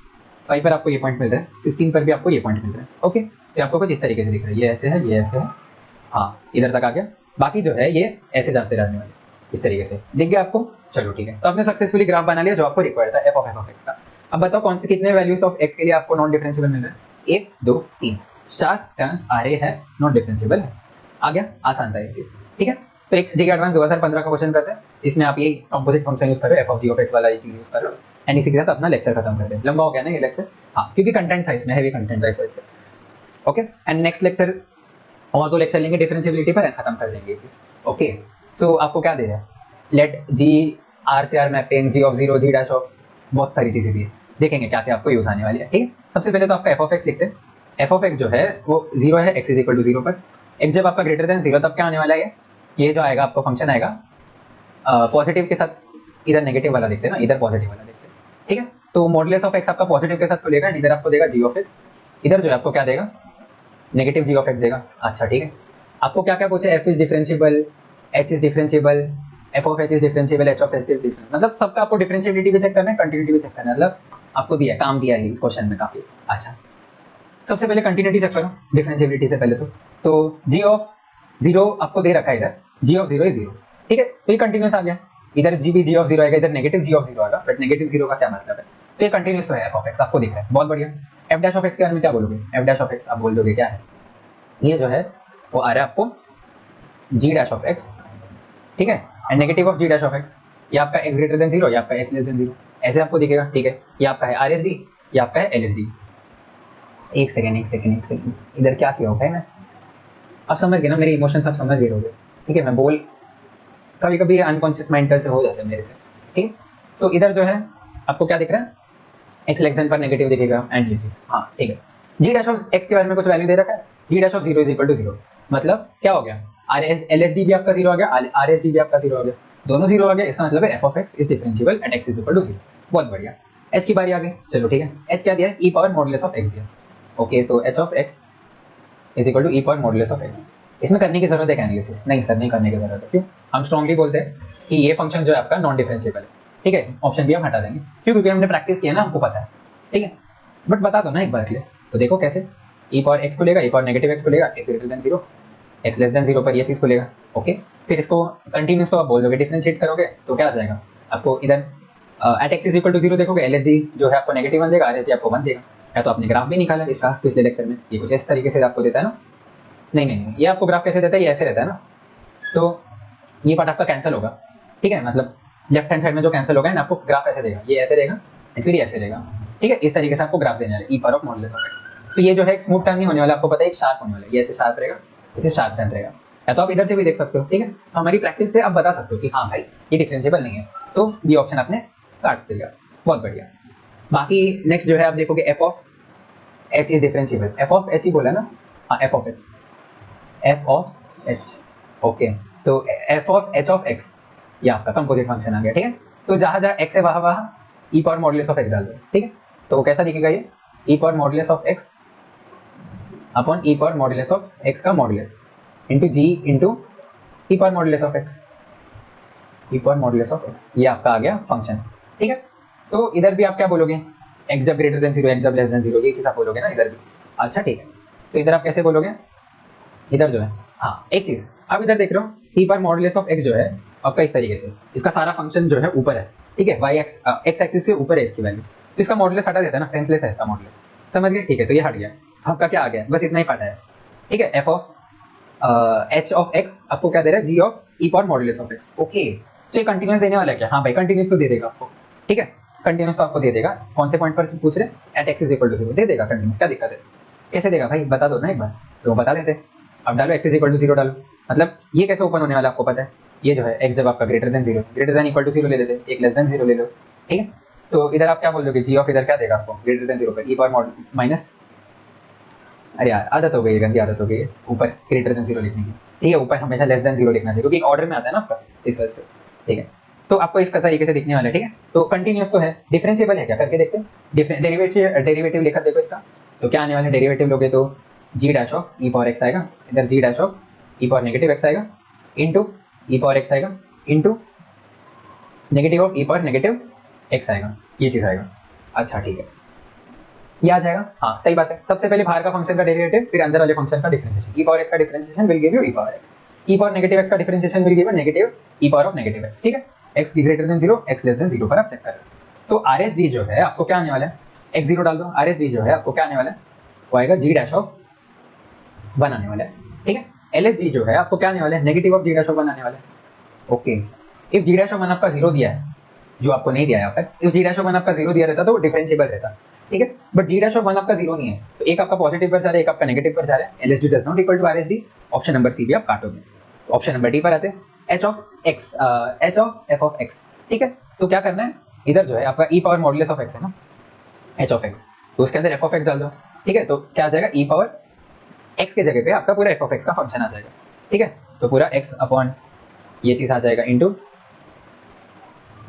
5 पर आपको ये पॉइंट मिल रहा है, 15 पर भी आपको ये पॉइंट मिल रहा है। ओके, तो आपको कुछ इस तरीके से दिख रहा है, ये ऐसे है, ये ऐसे है, हाँ इधर तक आ गया। बाकी जो है ये ऐसे जाते रहने वाले, इस तरीके से दिख गया आपको। चलो ठीक है, तो आपने सक्सेसफुली ग्राफ बना लिया जो आपको रिक्वायर्ड था एफ ऑफ एक्स का। अब बताओ कौन से कितने वैल्यूज ऑफ एक्स के लिए आपको नॉन डिफरेंशिएबल मिल रहा है, 1 2 3 4 टर्म्स आ रहे हैं, नॉन डिफरेंशिएबल है। आ गया, आसान था ये चीज। ठीक है, तो एक जीके एडवांस 2015 का क्वेश्चन करते हैं, जिसमें आप ये कंपोजिट फंक्शन यूज कर रहे हो, f of ji of x वाला ये चीज यूज कर रहे हो, एंड इसी के साथ अपना लेक्चर खत्म करते हैं। लंबा हो गया ना ये लेक्चर, हाँ क्योंकि कंटेंट था इसमें, हैवी कंटेंट था इस वजह से। ओके, एंड नेक्स्ट लेक्चर और 2 लेक्चर लेंगे डिफरेंशिएबिलिटी पर, खत्म कर देंगे ये चीज। ओके, सो आपको क्या दे रहा है, लेट जी आर से r mapping, g of 0, g dash of, बहुत सारी चीजें दी है, देखेंगे क्या क्या आपको यूज आने वाली है। ठीक है, सबसे पहले तो आपका एफ ऑफ एक्स लिखते हैं। एफ ऑफ एक्स जो है वो 0 है, एक्स इज इक्वल टू 0 पर। एक्स जब आपका ग्रेटर देन 0 तब क्या आने वाला है, ये जो आएगा आपको फंक्शन आएगा पॉजिटिव के साथ, इधर नेगेटिव वाला देखते हैं ना, इधर पॉजिटिव वाला देखते हैं। ठीक है, तो मॉडुलस ऑफ एक्स आपका पॉजिटिव के साथ खुलेगा, इधर आपको देगा जी ऑफ एक्स, इधर जो है आपको क्या देगा, नेगेटिव जी ऑफ एक्स देगा। अच्छा ठीक है, आपको क्या क्या पूछे, F is differentiable, H is differentiable, f of h is differentiable, H of h is differentiable, मतलब सबका आपको डिफरेंशिएबिलिटी भी चेक करना है, कंटिन्यूटी भी चेक करना है, मतलब आपको दिया काम दिया है इस क्वेश्चन में काफी। अच्छा, सबसे पहले कंटिन्यूटी चेक करो डिफरेंशिएबिलिटी से पहले तो जी ऑफ 0 आपको दे रखा है इधर, जी ऑफ 0 इज 0। ठीक है, तो ये कंटिन्यूस आ गया, इधर जी भी जी ऑफ 0 आएगा, इधर नेगेटिव जी ऑफ 0 आएगा, बट नेगेटिव 0 का क्या मतलब है, तो ये कंटिन्यूस तो है, एफ ऑफ एक्स आपको दिख रहा है, बहुत बढ़िया। एफ डैश ऑफ एक्स के बारे में क्या बोलोगे, एफ डैश ऑफ एक्स आप बोल दोगे क्या है, ये जो है वो आ रहा है आपको जी डैश ऑफ एक्स ठीक है, and negative of g dash of x, ये आपका एक्स ग्रेटर देन जीरो, ये आपका एक्स लेस देन जीरो, ऐसे आपको दिखेगा। ठीक है, ये आपका है आर एस डी, ये आपका है एल एस डी। एक सेकेंड, इधर क्या किया होगा मैं, आप समझ गए ना, मेरे इमोशंस आप समझ गए होगे। ठीक है, मैं बोल कभी कभी अनकॉन्शियस माइंड से हो जाता है मेरे से। ठीक, तो इधर जो है आपको क्या दिख रहा है, एक्स लेस देन पर नेगेटिव दिखेगा एंड ये चीज। हाँ ठीक है, जी डैश ऑफ एक्स के बारे में कुछ वैल्यू दे रखा है, g dash of zero is equal to zero, मतलब क्या हो गया, R S L S D भी आपका जीरो आ गया, आर एस डी भी आपका जीरो आ गया, दोनों जीरो आ गया, इसका मतलब है f of x is differentiable at x is equal to zero. बहुत बढ़िया, एच की बारी आ गई। चलो ठीक है, एच क्या दिया है, e power modulus of x दिया। Okay, so h of x is equal to e power modulus of x. इसमें करने की जरूरत है क्या एनालिसिस? नहीं सर, नहीं करने की जरूरत है। क्यों? हम स्ट्रांगली बोलते हैं कि ये फंक्शन जो है आपका नॉन डिफरेंशिएबल है। ठीक है, ऑप्शन भी हम हटा देंगे, क्यों? क्योंकि हमने प्रैक्टिस किया ना, हमको पता है। ठीक है, बट बता दो ना एक बार के लिए, तो देखो कैसे, ई पावर एक्स को लेगा, ई पावर नेगेटिव एक्स को लेगा, x greater than zero, x less than zero पर ये चीज़ को लेगा। ओके, फिर इसको कंटिन्यूस को आप बोल दोगे, डिफरेंशिएट करोगे तो क्या आ जाएगा आपको, इधर at x is equal to zero देखोगे, एल एस डी जो है आपको नेगेटिव वन देगा, आर एस डी आपको वन देगा। या तो आपने ग्राफ भी निकाला इसका पिछले लेक्चर में, ये कुछ इस तरीके से आपको देता है ना। नहीं, ये आपको ग्राफ कैसे देता है, ये ऐसे रहता है ना, तो ये पार्ट आपका कैंसिल होगा। ठीक है, मतलब लेफ्ट हैंड साइड में जो कैंसिल होगा ना, आपको ग्राफ ऐसे देगा, ये ऐसे देगा फिर ये ऐसे देगा। ठीक है, इस तरीके से आपको ग्राफ देने वाला है, e power of modulus of x. तो ये जो है एक स्मूथ टर्न नहीं होने वाला, आपको पता है एक शार्प होने वाला है, ये ऐसे शार्प रहेगा, इसे शार्प टर्न रहेगा। या तो आप इधर से भी देख सकते हो। ठीक है, तो हमारी प्रैक्टिस से आप बता सकते हो कि हाँ भाई ये डिफरेंशिएबल नहीं है, तो बी ऑप्शन आपने काट दिया। बहुत बढ़िया। बाकी नेक्स्ट जो है आप देखोगे, f of h is differentiable, f of h ही बोला ना, हाँ f of h, f of h. Okay, तो f of h of x ये आपका कंपोजिट फंक्शन आ गया। ठीक है, तो जहाँ जहाँ एक्स है वहाँ e power modulus of x डाल दो। ठीक है, तो कैसा दिखेगा ये, e power modulus of x upon e power modulus of x का modulus into g into e power modulus of x, e power modulus of x, ये आपका आ गया फंक्शन। ठीक है, तो इधर भी आप क्या बोलोगे, एक्स जब ग्रेटर देन जीरो, एक्स जब लेस देन जीरो, ये चीज़ आप बोलोगे ना इधर भी। अच्छा ठीक है, तो इधर आप कैसे बोलोगे, इधर जो है, हाँ एक चीज़ आप इधर देख रहे हो, ई पावर मॉडुलस ऑफ एक्स जो है आपका इस तरीके से, इसका सारा फंक्शन जो है ऊपर है। ठीक है, वाई एक्स एक्स एक्सिस से ऊपर है इसकी वैल्यू, तो इसका मॉडुलस हटा देता है ना, सेंसलेस है इसका मॉडुलस, समझ गए? ठीक है, तो ये हट गया, तो आपका क्या आ गया, बस इतना ही पार्ट है। ठीक है, f of h of x आपको क्या दे रहा है, g of e power modulus of x. Okay, तो ये कंटिन्यूस देने वाला है क्या? हाँ भाई कंटिन्यूस तो दे देगा आपको। ठीक है, कंटिन्यूस तो आपको दे देगा, कौन से पॉइंट पर पूछ रहे, at x is equal to zero दे देगा कंटिन्यूस, क्या दिक्कत है? कैसे देगा भाई, बता दो ना एक बार, तो बता देते। अब डालो x is equal to zero डालो, मतलब ये कैसे ओपन होने वाला आपको पता है, ये जो है एक्स जब आपका greater than zero, greater than equal to zero ले लेते, एक लेस देन जीरो ले लो। ठीक है, तो इधर आप क्या बोल दोगे, जी ऑफ इधर क्या देगा आपको, ग्रेटर देन जीरो पर ई पावर मॉड माइनस, अरे यार आदत हो गई है, गंदी आदत हो गई है ऊपर ग्रेटर देन जीरो लिखने की। ठीक है, ऊपर हमेशा लेस देन जीरो लिखना चाहिए, क्योंकि ऑर्डर में आता है ना आपका, इस वजह से। ठीक है, तो आपको इस तरीके से दिखने वाला है। ठीक है, तो कंटिन्यूस तो है, डिफरेंशिएबल है क्या करके देखते हैं, डेरिवेटिव लिखा देखो इसका, तो क्या आने वाला है, डेरिवेटिव लोगे तो g dash of e power x आएगा, इधर g dash of e power negative x आएगा, इंटू ई पावर एक्स आएगा, into negative of e power negative x आएगा, ये चीज़ आएगा। अच्छा ठीक है, ये आ जाएगा, हाँ सही बात है। सबसे पहले बाहर का फंक्शन का डेरिवेटिव, फिर अंदर वाले फंक्शन का डिफरेंशिएशन, ई पावर एक्स का differentiation will give you e power x, e power negative x का differentiation will give you negative e power of negative x. ठीक है, एक्स की greater than zero, x less than zero पर आप चेक करें, तो आर एस डी जो है आपको क्या आने वाला है, एक्स जीरो डाल दो, आर एस डी जो है आपको क्या आने वाला है, वो आएगा जी डैश ऑफ वन आने वाला है। ठीक है, एल एस डी जो है आपको क्या आने वाला है, negative of g dash of one आने वाला है। Okay, if g dash of one आपका जीरो दिया है, जो आपको नहीं दिया है यहाँ पर, if g dash of one आपका जीरो दिया रहता तो डिफरेंशिएबल रहता। ठीक है, but g dash of one आपका जीरो नहीं है, तो एक आपका पॉजिटिव पर जा रहा है, एक आपका नेगेटिव पर जा रहा है, L S D does not equal to R S D, option number C भी आप काटोगे। तो ऑप्शन नंबर डी पर आते हैं, H of x, H of f of x. ठीक है, तो क्या करना है, इधर जो है आपका ई पावर मॉडुलस ऑफ एक्स है ना, एच ऑफ एक्स, तो उसके अंदर एफ ऑफ एक्स डाल दो। ठीक है, तो क्या आ जाएगा, ई पावर एक्स के जगह पे आपका पूरा एफ ऑफ एक्स का फंक्शन आ जाएगा। ठीक है, तो पूरा एक्स अपॉन ये चीज़ आ जाएगा इंटू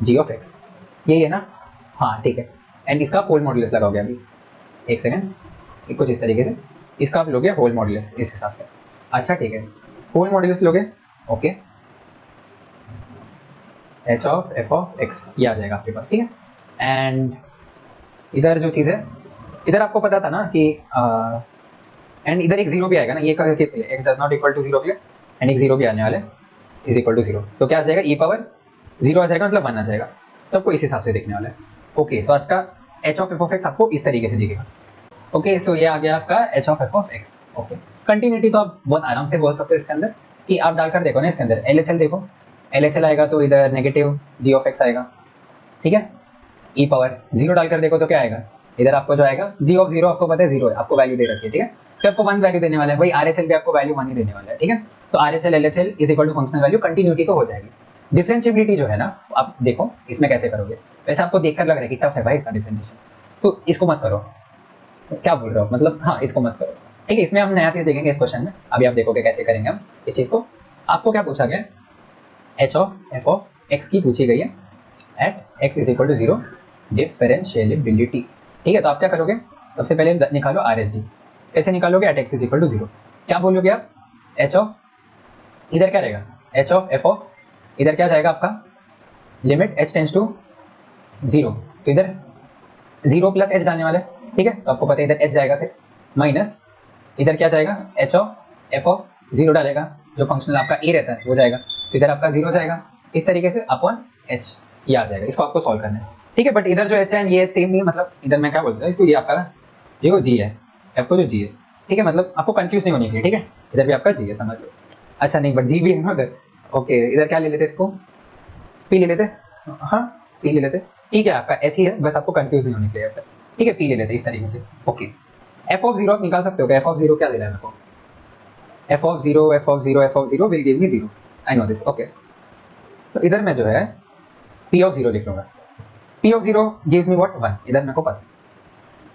जी ऑफ एक्स, यही है ना, हाँ ठीक है, एंड इसका होल मॉडुलस लगाओगे अभी, एक सेकेंड, कुछ इस तरीके से इसका आप लोगे होल मॉडुलस इस हिसाब से। अच्छा ठीक है, होल मॉडुलस लोगे, okay, H of f of x ये आ जाएगा आपके पास। ठीक है, एंड इधर जो चीज़ है, इधर आपको पता था ना कि एंड इधर एक जीरो भी आएगा ना, ये किसके लिए, x does not equal to zero के लिए, एंड एक जीरो भी आने वाला है इज इक्वल टू जीरो, तो क्या आ जाएगा, ई पावर जीरो आ जाएगा, मतलब वन आ जाएगा, तो आपको इस हिसाब से देखने वाला है। ओके, सो आज का H of f of x आपको इस तरीके से दिखेगा। ओके, सो ये आ गया आपका H of f of x. Okay, continuity तो आप बहुत आराम से बोल सकते हो इसके अंदर, कि आप डालकर देखो ना इसके अंदर एल एच एल देखो, LHL आएगा तो इधर नेगेटिव जी ऑफ एक्स आएगा, ठीक है। ई पावर जीरो डालकर देखो तो क्या आएगा, इधर आपको जो आएगा जी ऑफ जीरो, आपको पता है जीरो है, आपको वैल्यू दे रखी है, ठीक है। तो आपको वन वैल्यू देने वाला है, वही RHL भी आपको वैल्यू वन ही देने वाला है, ठीक है। तो RHL LHL is equal to functional value, continuity तो हो जाएगी। डिफरेंशिएबिलिटी जो है ना, आप देखो इसमें कैसे करोगे। वैसे आपको देखकर लग रहा है कि टफ है भाई इसका डिफरेंशिएशन, तो इसको मत करो। क्या बोल रहे हो, मतलब हाँ इसको मत करो, ठीक है। इसमें हम नया चीज देखेंगे इस क्वेश्चन में, अभी आप देखोगे कैसे करेंगे हम इस चीज को। आपको क्या पूछा गया, h of f of x की पूछी गई है at x is equal to zero differentiability, ठीक है। तो आप क्या करोगे, सबसे पहले निकालो RHD। कैसे निकालोगे, at x is equal to zero. क्या बोलोगे आप, एच ऑफ, इधर क्या रहेगा, एच ऑफ एफ ऑफ, इधर क्या जाएगा आपका, limit h tends to zero, तो इधर जीरो प्लस एच डालने वाला है, ठीक है। तो आपको पता है इधर एच जाएगा से माइनस, इधर क्या जाएगा, H of f of zero डालेगा, जो फंक्शनल आपका ए रहता है वो जाएगा, तो इधर आपका जीरो जाएगा। इस तरीके से अपॉन एच ये आ जाएगा, इसको आपको सॉल्व करना है, ठीक है। बट इधर जो एच है ये सेम नहीं है, मतलब इधर मैं क्या बोलता हूँ, ये आपका जो जी है, आपको जो जी है, ठीक है, मतलब आपको कंफ्यूज नहीं होनी चाहिए, ठीक है। इधर भी आपका जी है, समझ लो। अच्छा नहीं, बट जी भी है ना उधर, ओके। इधर क्या ले लेते, इसको पी ले लेते, हाँ पी ले लेते, ठीक है। आपका एच ही है, बस आपको कंफ्यूज नहीं होनी चाहिए, ठीक है। पी ले लेते इस तरीके से, ओके। एफ ऑफ जीरो आप निकाल सकते हो, एफ ऑफ जीरो क्या दे रहा है मेरे को, F of zero F of zero F of zero will give me zero, I know this, okay. तो इधर मैं जो है पी ऑफ जीरो लिख लूंगा, P of zero gives me what, one, इधर मेरे को पता,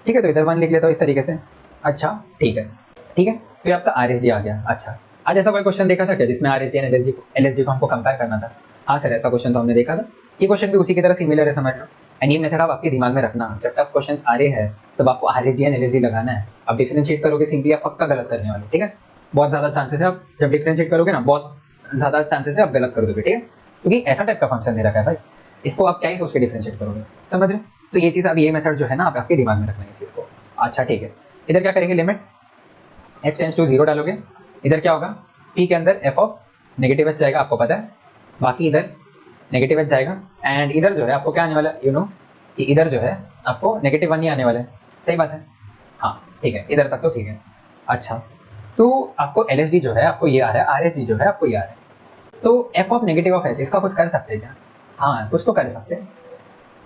ठीक है। तो इधर वन लिख लेता हूँ इस तरीके से, अच्छा ठीक है, ठीक है। तो आपका RHD आ गया। अच्छा, आज ऐसा कोई क्वेश्चन देखा था क्या जिसमें RHD एंड LHD को हमको कंपेयर करना था? हाँ सर, ऐसा क्वेश्चन तो हमने देखा था। ये क्वेश्चन भी उसी की तरह सिमिलर है, समझ लो। एंड ये मेथड आप आपके दिमाग में रखना, जब टफ क्वेश्चन आ रहे हैं तब आपको RHD एंड LHD लगाना है। आप डिफरेंशिएट करोगे सिंपली, आप पक्का गलत करने वाले, ठीक है। बहुत ज़्यादा चांसेस है, आप जब डिफरेंशिएट करोगे ना, बहुत ज़्यादा चांसेस है आप गलत कर दोगे, ठीक है। क्योंकि ऐसा टाइप का फंक्शन दे रखा है भाई, इसको आप क्या ही सोच के डिफरेंशिएट करोगे, समझ रहे। तो ये चीज़, अब ये मेथड जो है ना, आप आपके दिमाग में रखना है इस चीज़ को। अच्छा ठीक है, इधर क्या करेंगे, limit h tends to zero डालोगे, इधर क्या होगा, पी के अंदर एफ ऑफ नेगेटिव एच जाएगा, आपको पता है, बाकी इधर नेगेटिव एच जाएगा। एंड इधर जो है आपको क्या आने वाला है, यू नो कि इधर जो है आपको नेगेटिव वन ही आने वाला है, सही बात है, हाँ ठीक है, इधर तक तो ठीक है। अच्छा, तो आपको LHD जो है आपको ये आ रहा है, RHD जो है आपको ये आ रहा है, तो f of negative of H, इसका कुछ कर सकते हैं क्या? हाँ कुछ तो कर सकते हैं।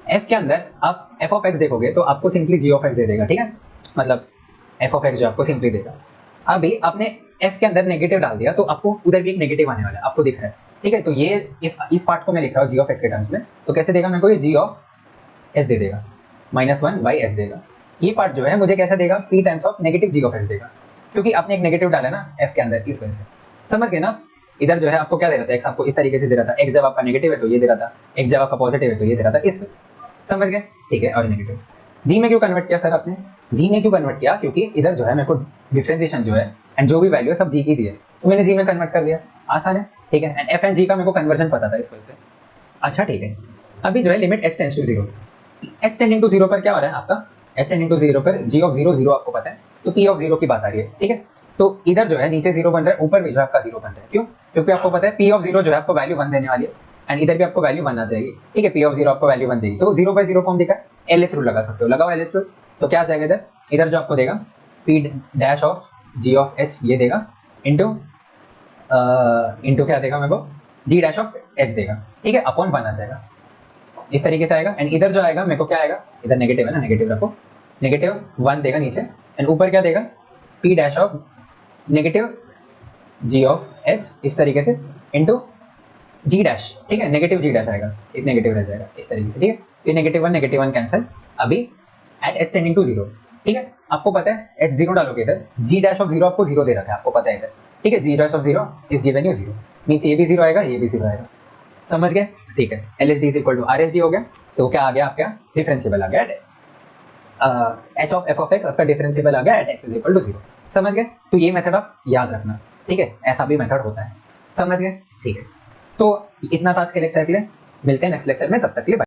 एफ के अंदर आप एफ ऑफ एक्स देखोगे तो आपको सिंपली जी ऑफ एक्स दे देगा, ठीक है। मतलब एफ ऑफ एक्स जो आपको सिंपली देगा। अभी आपने एफ के अंदर नेगेटिव डाल दिया तो आपको उधर भी एक नेगेटिव आने वाला है, आपको दिख रहा है, ठीक है। तो ये इस पार्ट को मैं लिख रहा हूँ जी ऑफ एक्स के टर्म्स में, तो कैसे देगा मेरे को, ये जी ऑफ एस दे देगा, माइनस वन बाई एस देगा। ये पार्ट जो है मुझे कैसा देगा, p times of negative g of x देगा, क्योंकि आपने एक नेगेटिव डाला ना एफ के अंदर, इस वजह से, समझ गए ना। इधर जो है आपको क्या दे रहा था, एक्स आपको इस तरीके से दे रहा था, एक्स जब आपका नेगेटिव है तो ये दे रहा था, एक्स जब आपका पॉजिटिव है तो ये दे रहा था, इस वजह से, समझ गए, ठीक है। और नेगेटिव जी में क्यों कन्वर्ट किया सर आपने, जी में क्यों कन्वर्ट किया, क्योंकि इधर जो है मेरे को डिफरेंशिएशन जो है एंड जो भी वैल्यू है सब जी की दी है, तो मैंने जी में कन्वर्ट कर दिया, आसान है, ठीक है। एंड एफ एंड जी का मेरे को कन्वर्जन पता था, इस वजह से। अच्छा ठीक है, अभी जो है limit h tends to zero, h tending to zero पर क्या हो रहा है आपका, एच टेंडिंग टू जीरो पर जी ऑफ जीरो जीरो आपको पता है, तो पी ऑफ जीरो की बात आ रही है, ठीक है। तो इधर जो है नीचे जीरो बन रहा है, ऊपर भी जो है आपका जीरो बन रहा है, क्यों, क्योंकि आपको पता है पी ऑफ जीरो जो है आपको वैल्यू वन देने वाली है, एंड इधर भी आपको वैल्यू वन आ जाएगी, ठीक है। पी ऑफ जीरो आपको वैल्यू वन देगी, तो जीरो बाई जीरो फॉर्म दिखा है, LH रूल लगा सकते हो, लगाओ LH रूल, तो क्या आ जाएगा इधर, इधर जो आपको देगा p dash of ji of h ये देगा, इंटू इंटू क्या देगा मेरे को, जी डैश ऑफ एच देगा, ठीक है, अपॉन वन आ जाएगा, इस तरीके से आएगा। एंड इधर जो आएगा मेरे को क्या आएगा, इधर नेगेटिव है ना, नेगेटिव रखो, नेगेटिव वन देगा नीचे, एंड ऊपर क्या देगा, p dash of negative g of h इस तरीके से, इंटू जी डैश, ठीक है, नेगेटिव जी डैश आएगा, एक नेगेटिव रह जाएगा इस तरीके से, ठीक है। तो नेगेटिव वन कैंसिल, अभी at h tending to zero, ठीक है। आपको पता है एच जीरो डालोगे इधर, जी डैश ऑफ जीरो आपको जीरो दे रखा है, आपको पता है इधर, ठीक है, g dash of zero is given you zero, means ये भी जीरो आएगा, ये भी जीरो आएगा, समझ गए, ठीक है। LHD is equal to RHD हो गया, तो क्या आ गया आपका, डिफरेंशिएबल आ गया, h of f of x आपका डिफरेंशिएबल आ गया at x is equal to zero, समझ गए। तो ये मेथड आप याद रखना, ठीक है, ऐसा भी मेथड होता है, समझ गए, ठीक है। तो इतना था आज के लेक्चर के लिए, मिलते हैं नेक्स्ट लेक्चर में, तब तक के लिए बाय।